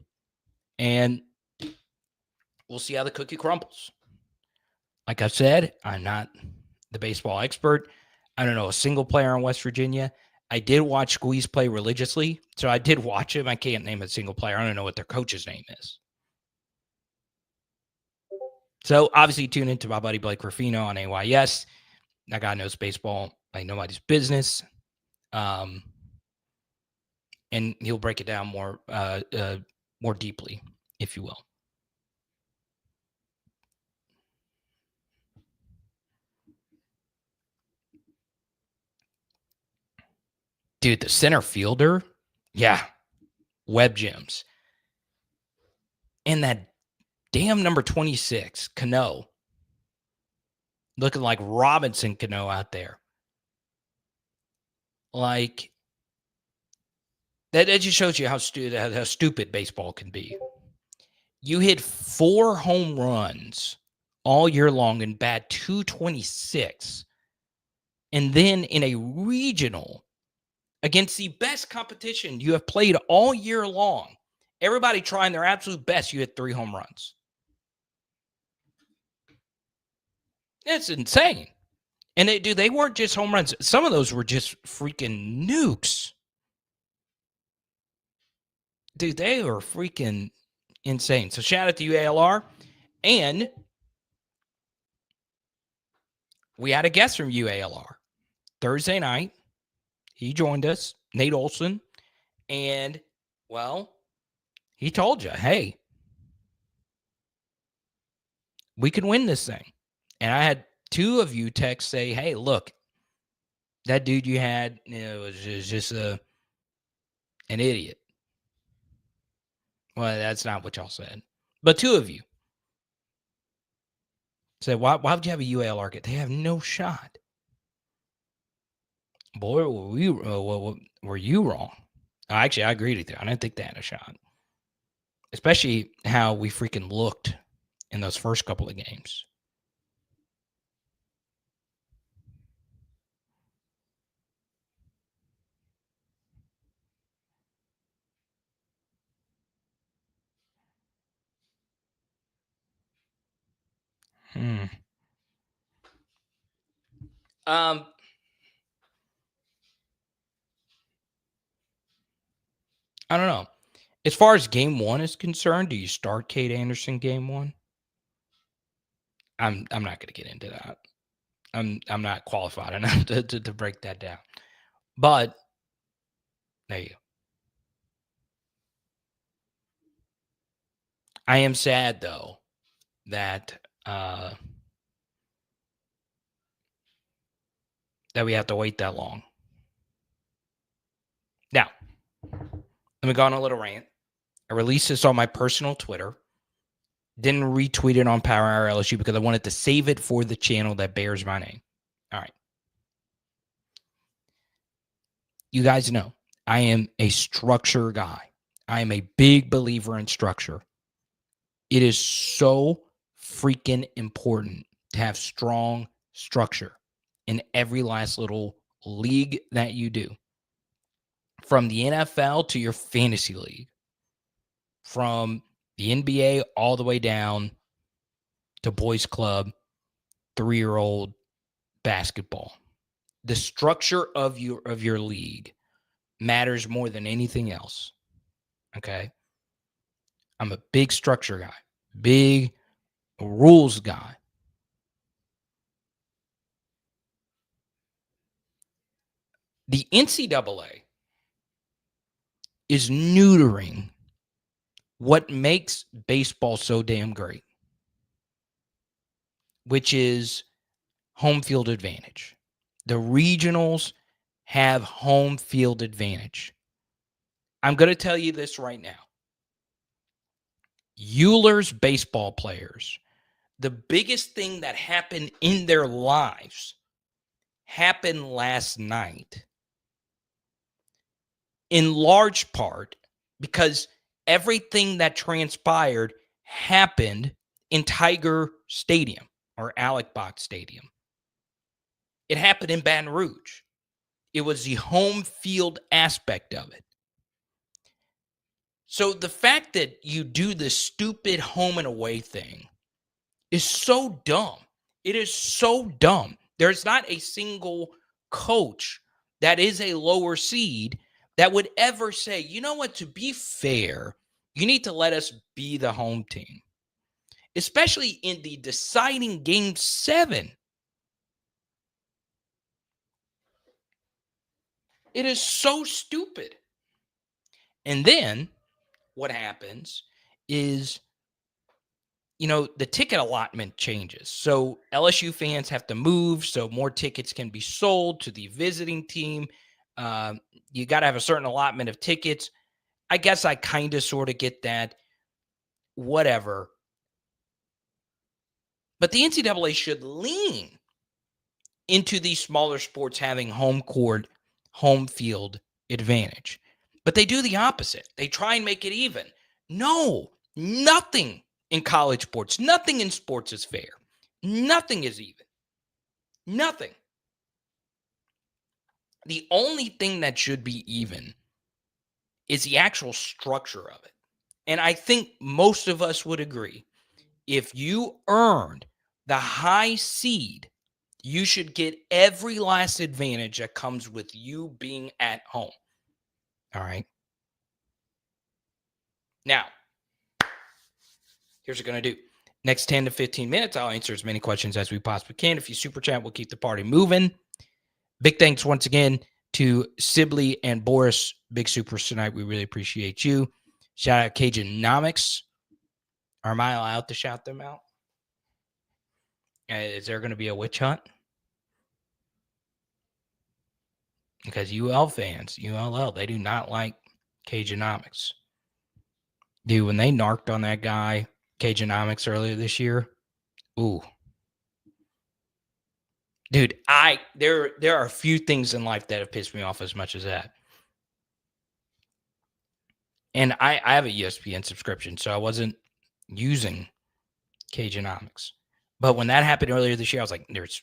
And we'll see how the cookie crumbles. Like I said, I'm not the baseball expert. I don't know a single player in West Virginia. I did watch Squeeze play religiously. So I did watch him. I can't name a single player. I don't know what their coach's name is. So obviously tune into my buddy Blake Ruffino on AYS. That guy knows baseball like nobody's business. And he'll break it down more deeply, if you will. Dude, the center fielder, yeah, Webb Gems. And that damn number 26, Cano, looking like Robinson Cano out there. Like, that just shows you how stupid baseball can be. You hit 4 home runs all year long and bat 226. And then in a regional against the best competition you have played all year long, everybody trying their absolute best, you hit 3 home runs. It's insane. And they weren't just home runs. Some of those were just freaking nukes. Dude, they were freaking insane. So shout out to UALR. And we had a guest from UALR Thursday night. He joined us, Nate Olson. And, well, he told you, hey, we can win this thing. And I had 2 of you text say, hey, look, that dude you had, was just an idiot. Well, that's not what y'all said. But 2 of you said, why would you have a UALR get? They have no shot. Boy, were you wrong. Actually, I agreed with you. I didn't think they had a shot. Especially how we freaking looked in those first couple of games. I don't know. As far as game one is concerned, do you start Kate Anderson game one? I'm not going to get into that. I'm not qualified enough to break that down. But there you go. I am sad though that that we have to wait that long. Now, let me go on a little rant. I released this on my personal Twitter. Didn't retweet it on Power Hour LSU because I wanted to save it for the channel that bears my name. All right. You guys know I am a structure guy. I am a big believer in structure. It is so freaking important to have strong structure in every last little league that you do. From the NFL to your fantasy league, from the NBA all the way down to boys club, 3-year-old basketball. The structure of your league matters more than anything else. Okay? I'm a big structure guy, big rules guy. The NCAA is neutering what makes baseball so damn great, which is home field advantage. The regionals have home field advantage. I'm going to tell you this right now. Euler's baseball players, the biggest thing that happened in their lives happened last night, in large part because everything that transpired happened in Tiger Stadium or Alec Box Stadium. It happened in Baton Rouge. It was the home field aspect of it. So the fact that you do this stupid home and away thing is so dumb. It is so dumb. There's not a single coach that is a lower seed that would ever say, you know what, to be fair, you need to let us be the home team, especially in the deciding game 7. It is so stupid. And then what happens is, the ticket allotment changes. So LSU fans have to move so more tickets can be sold to the visiting team. You got to have a certain allotment of tickets. I guess I kind of sort of get that. Whatever. But the NCAA should lean into these smaller sports having home court, home field advantage. But they do the opposite. They try and make it even. No, nothing in college sports, nothing in sports is fair. Nothing is even. Nothing. The only thing that should be even is the actual structure of it. And I think most of us would agree. If you earned the high seed, you should get every last advantage that comes with you being at home. All right. Now, here's what we're going to do. Next 10 to 15 minutes, I'll answer as many questions as we possibly can. If you super chat, we'll keep the party moving. Big thanks once again to Sibley and Boris, big supers tonight. We really appreciate you. Shout out Cajunnomics. Am I allowed to shout them out? Is there going to be a witch hunt? Because UL fans, ULL, they do not like Cajunnomics. Dude, when they narked on that guy, Cajunnomics, earlier this year, ooh. Dude, there are a few things in life that have pissed me off as much as that. And I have a ESPN subscription, so I wasn't using Cajunnomics. But when that happened earlier this year, I was like, there's...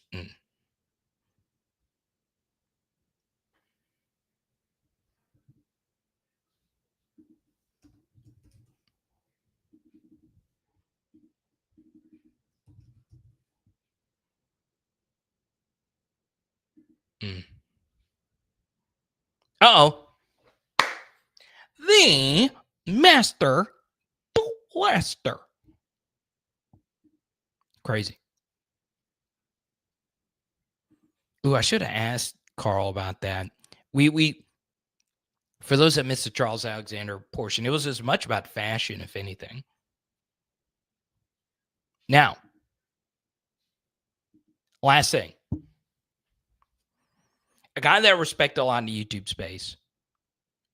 Uh-oh. me, Master Blaster. Crazy. Ooh, I should have asked Carl about that. We for those that missed the Charles Alexander portion, it was as much about fashion, if anything. Now, last thing. A guy that I respect a lot in the YouTube space,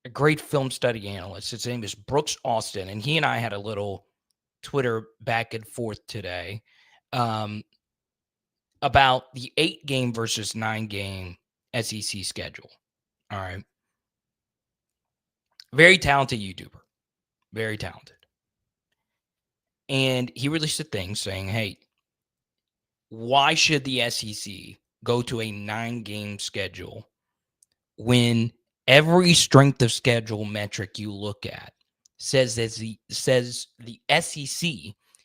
a great film study analyst. His name is Brooks Austin, and he and I had a little Twitter back and forth today about the 8-game versus 9-game SEC schedule. All right. Very talented YouTuber. Very talented. And he released a thing saying, hey, why should the SEC go to a 9-game schedule when every strength of schedule metric you look at says the SEC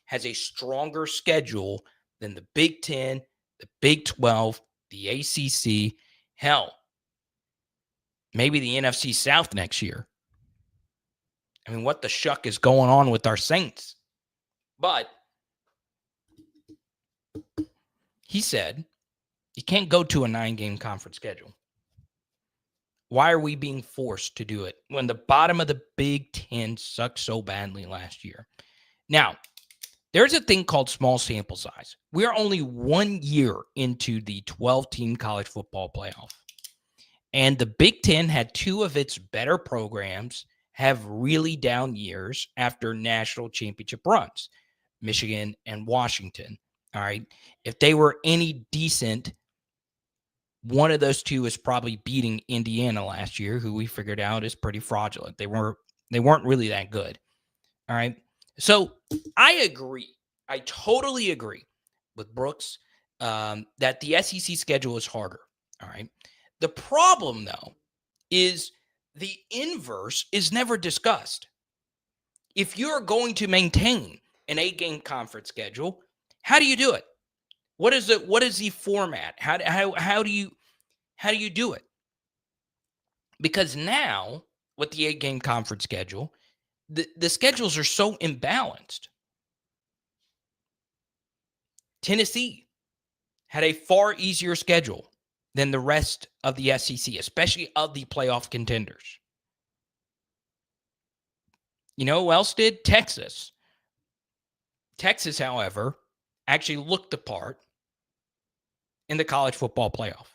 has a stronger schedule than the Big 10, the Big 12, the ACC, hell, maybe the NFC South next year. I mean, what the shuck is going on with our Saints? But he said you can't go to a 9-game conference schedule. Why are we being forced to do it when the bottom of the Big 10 sucked so badly last year? Now, there's a thing called small sample size. We are only 1 year into the 12-team college football playoff. And the Big 10 had 2 of its better programs have really down years after national championship runs, Michigan and Washington. All right. If they were any decent, one of those 2 is probably beating Indiana last year, who we figured out is pretty fraudulent. They weren't really that good. All right. So I agree. I totally agree with Brooks that the SEC schedule is harder. All right. The problem, though, is the inverse is never discussed. If you're going to maintain an 8-game conference schedule, how do you do it? What is the format? How do you do it? Because now with the 8-game conference schedule, the schedules are so imbalanced. Tennessee had a far easier schedule than the rest of the SEC, especially of the playoff contenders. You know who else did? Texas. Texas, however, actually looked the part in the college football playoff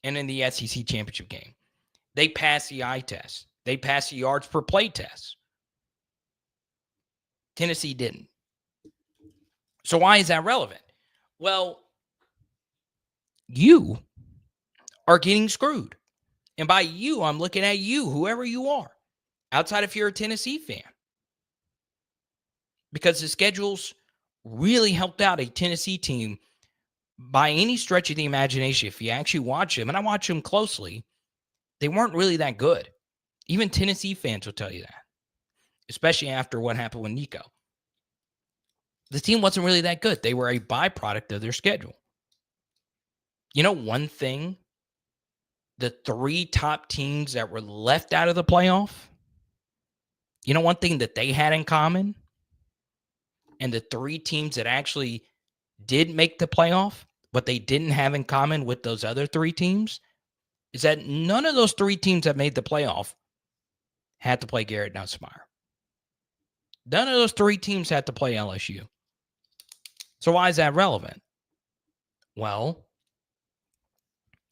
and in the SEC championship game. They passed the eye test. They passed the yards per play test. Tennessee didn't. So why is that relevant? Well, you are getting screwed. And by you, I'm looking at you, whoever you are, outside if you're a Tennessee fan. Because the schedules really helped out a Tennessee team by any stretch of the imagination. If you actually watch them, and I watch them closely, they weren't really that good. Even Tennessee fans will tell you that, especially after what happened with Nico. The team wasn't really that good. They were a byproduct of their schedule. You know, one thing, the 3 top teams that were left out of the playoff, you know, one thing that they had in common, and the 3 teams that actually did make the playoff, what they didn't have in common with those other 3 teams, is that none of those 3 teams that made the playoff had to play Garrett Nussmeier. None of those 3 teams had to play LSU. So why is that relevant? Well,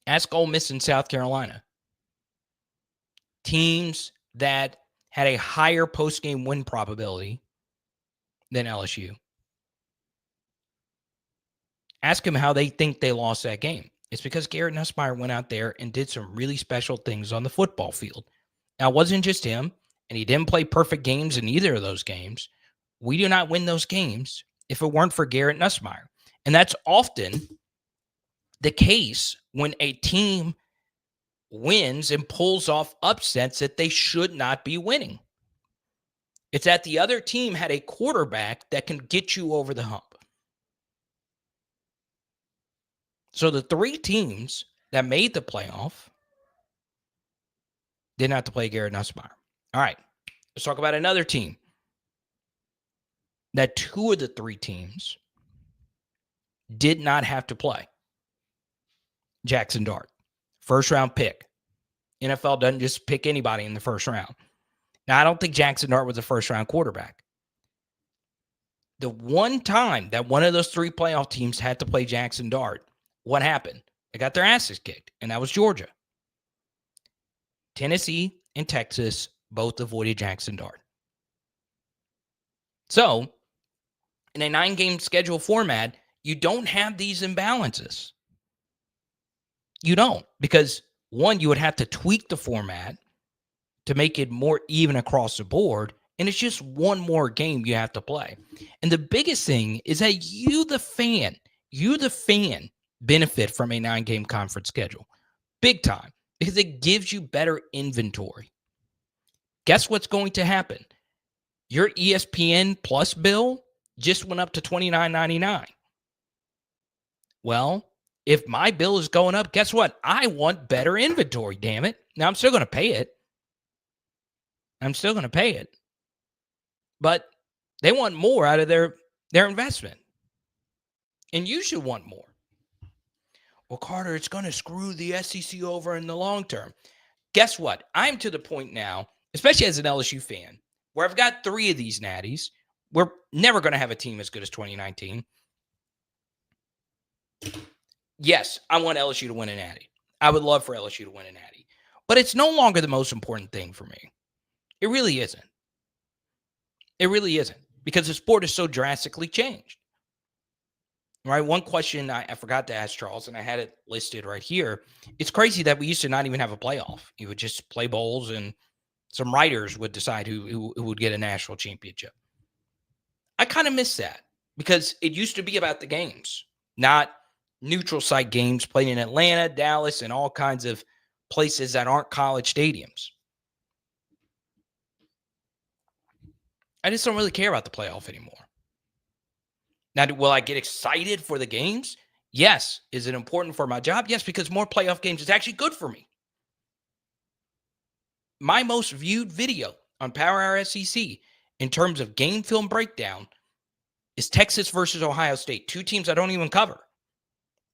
ask Ole Miss in South Carolina. Teams that had a higher post-game win probability than LSU. Ask them how they think they lost that game. It's because Garrett Nussmeier went out there and did some really special things on the football field. Now, it wasn't just him, and he didn't play perfect games in either of those games. We do not win those games if it weren't for Garrett Nussmeier. And that's often the case when a team wins and pulls off upsets that they should not be winning. It's that the other team had a quarterback that can get you over the hump. So the 3 teams that made the playoff didn't have to play Garrett Nussmeier. All right, let's talk about another team. That 2 of the 3 teams did not have to play. Jackson Dart, first round pick. NFL doesn't just pick anybody in the first round. Now, I don't think Jackson Dart was a first round quarterback. The one time that one of those 3 playoff teams had to play Jackson Dart, what happened? They got their asses kicked, and that was Georgia. Tennessee and Texas both avoided Jackson Dart. So, in a 9-game schedule format, you don't have these imbalances. You don't, because one, you would have to tweak the format to make it more even across the board, and it's just one more game you have to play. And the biggest thing is that you, the fan, benefit from a 9-game conference schedule. Big time, because it gives you better inventory. Guess what's going to happen? Your ESPN Plus bill just went up to $29.99. Well, if my bill is going up, guess what? I want better inventory, damn it. Now, I'm still going to pay it. But they want more out of their investment. And you should want more. Well, Carter, it's going to screw the SEC over in the long term. Guess what? I'm to the point now, especially as an LSU fan, where I've got 3 of these natties. We're never going to have a team as good as 2019. Yes, I want LSU to win a natty. I would love for LSU to win a natty. But it's no longer the most important thing for me. It really isn't. Because the sport is so drastically changed. Right? One question I forgot to ask Charles, and I had it listed right here. It's crazy that we used to not even have a playoff. You would just play bowls, and some writers would decide who would get a national championship. I kind of miss that, because it used to be about the games, not neutral site games played in Atlanta, Dallas, and all kinds of places that aren't college stadiums. I just don't really care about the playoff anymore. Now, will I get excited for the games? Yes. Is it important for my job? Yes, because more playoff games is actually good for me. My most viewed video on Power Hour SEC in terms of game film breakdown is Texas versus Ohio State, 2 teams I don't even cover.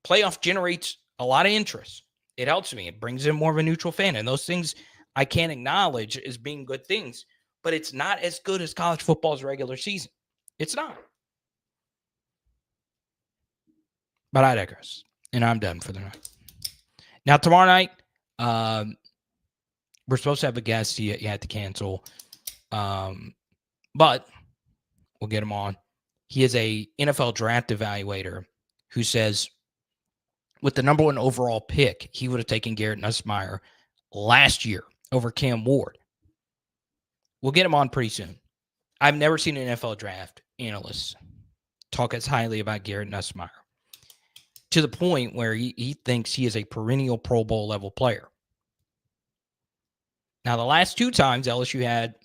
Playoff generates a lot of interest. It helps me. It brings in more of a neutral fan. And those things I can't acknowledge as being good things, but it's not as good as college football's regular season. It's not. But I digress. And I'm done for the night. Now, tomorrow night, we're supposed to have a guest. He had to cancel. But we'll get him on. He is a NFL draft evaluator who says with the number 1 overall pick, he would have taken Garrett Nussmeier last year over Cam Ward. We'll get him on pretty soon. I've never seen an NFL draft analyst talk as highly about Garrett Nussmeier, to the point where he thinks he is a perennial Pro Bowl level player. Now, the last 2 times LSU had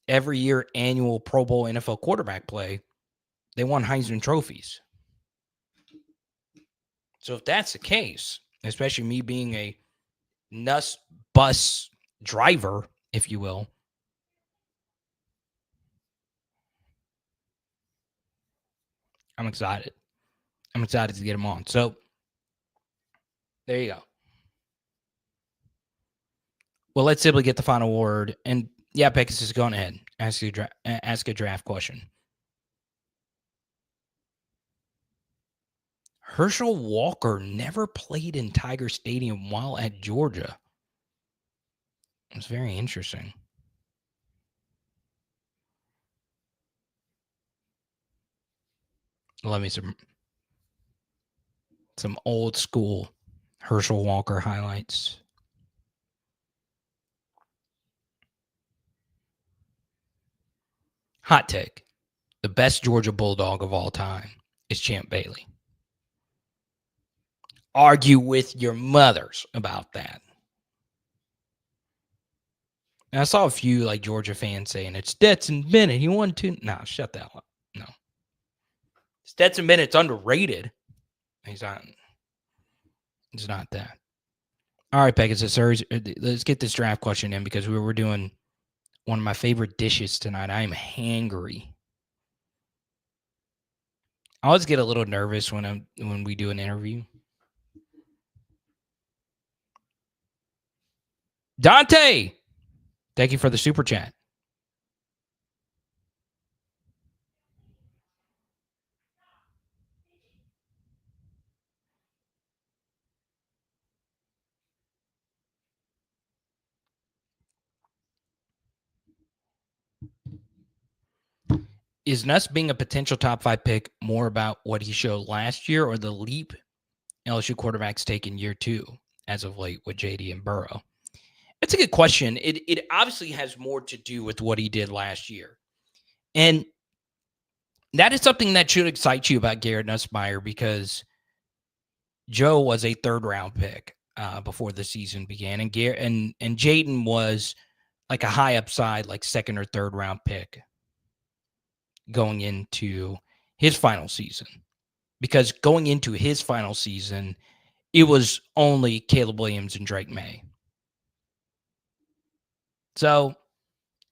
every year annual Pro Bowl NFL quarterback play, they won Heisman trophies. So if that's the case, especially me being a Nuss bus driver, if you will, I'm excited. I'm excited to get him on. So there you go. Well, let's simply get the final word. And yeah, Pegasus, go on ahead. Ask a draft question. Herschel Walker never played in Tiger Stadium while at Georgia. It's very interesting. Let me some old school Herschel Walker highlights. Hot take. The best Georgia Bulldog of all time is Champ Bailey. Argue with your mothers about that. And I saw a few like Georgia fans saying it's Stetson Bennett. He won 2. No, shut that up. No. Stetson Bennett's underrated. He's not that. All right, Pegasus, let's get this draft question in because we're doing one of my favorite dishes tonight. I am hangry. I always get a little nervous when we do an interview. Dante, thank you for the super chat. Is Nuss being a potential top 5 pick more about what he showed last year or the leap LSU quarterbacks take in year 2 as of late with JD and Burrow? It's a good question. It obviously has more to do with what he did last year. And that is something that should excite you about Garrett Nussmeier because Joe was a 3rd-round pick before the season began, and Jaden was like a high upside, like 2nd or 3rd-round pick going into his final season. Because going into his final season, it was only Caleb Williams and Drake May. So,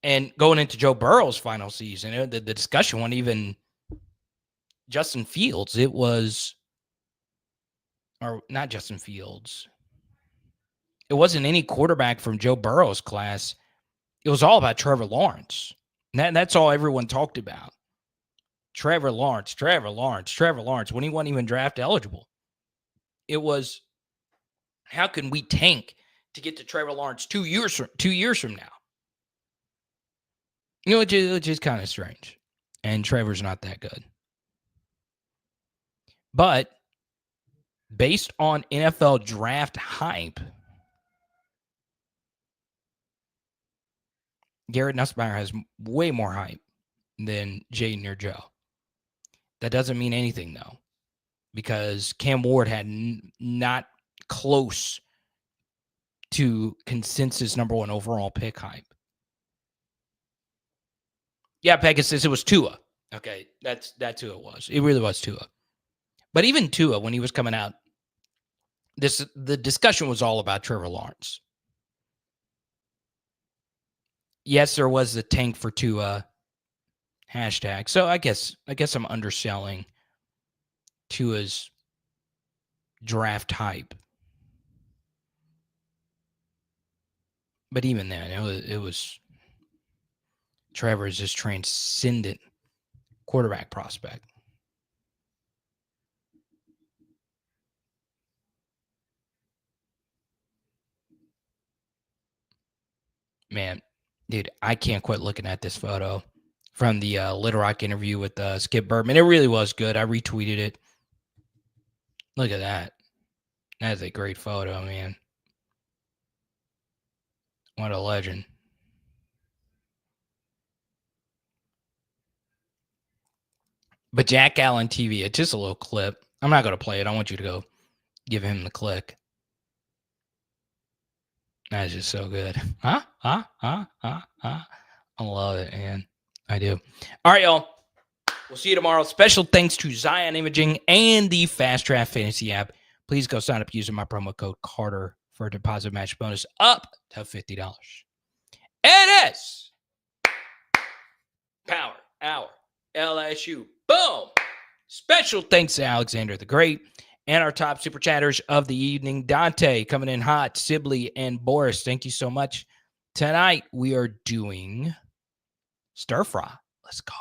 and going into Joe Burrow's final season, the discussion wasn't even Justin Fields. It was, or not Justin Fields. It wasn't any quarterback from Joe Burrow's class. It was all about Trevor Lawrence. That's all everyone talked about. Trevor Lawrence, when he wasn't even draft eligible. It was, how can we tank to get to Trevor Lawrence 2 years from now? You know, which is kind of strange. And Trevor's not that good. But based on NFL draft hype, Garrett Nussmeier has way more hype than Jaden or Joe. That doesn't mean anything, though, because Cam Ward had not close to consensus number 1 overall pick hype. Yeah, Pegasus, it was Tua. Okay, that's who it was. It really was Tua. But even Tua, when he was coming out, the discussion was all about Trevor Lawrence. Yes, there was the tank for Tua hashtag. So I guess I'm underselling Tua's draft hype. But even then, it was Trevor's just transcendent quarterback prospect. Man, dude, I can't quit looking at this photo from the Little Rock interview with Skip Bertman. It really was good. I retweeted it. Look at that. That is a great photo, man. What a legend. But Jack Allen TV, it's just a little clip. I'm not going to play it. I want you to go give him the click. That is just so good. I love it, man. I do. All right, y'all. We'll see you tomorrow. Special thanks to Zion Imaging and the Fast Draft Fantasy app. Please go sign up using my promo code Carter for a deposit match bonus up to $50. It is Power Hour LSU. Boom. Special thanks to Alexander the Great and our top super chatters of the evening. Dante coming in hot, Sibley, and Boris. Thank you so much. Tonight we are doing stir fry. Let's go.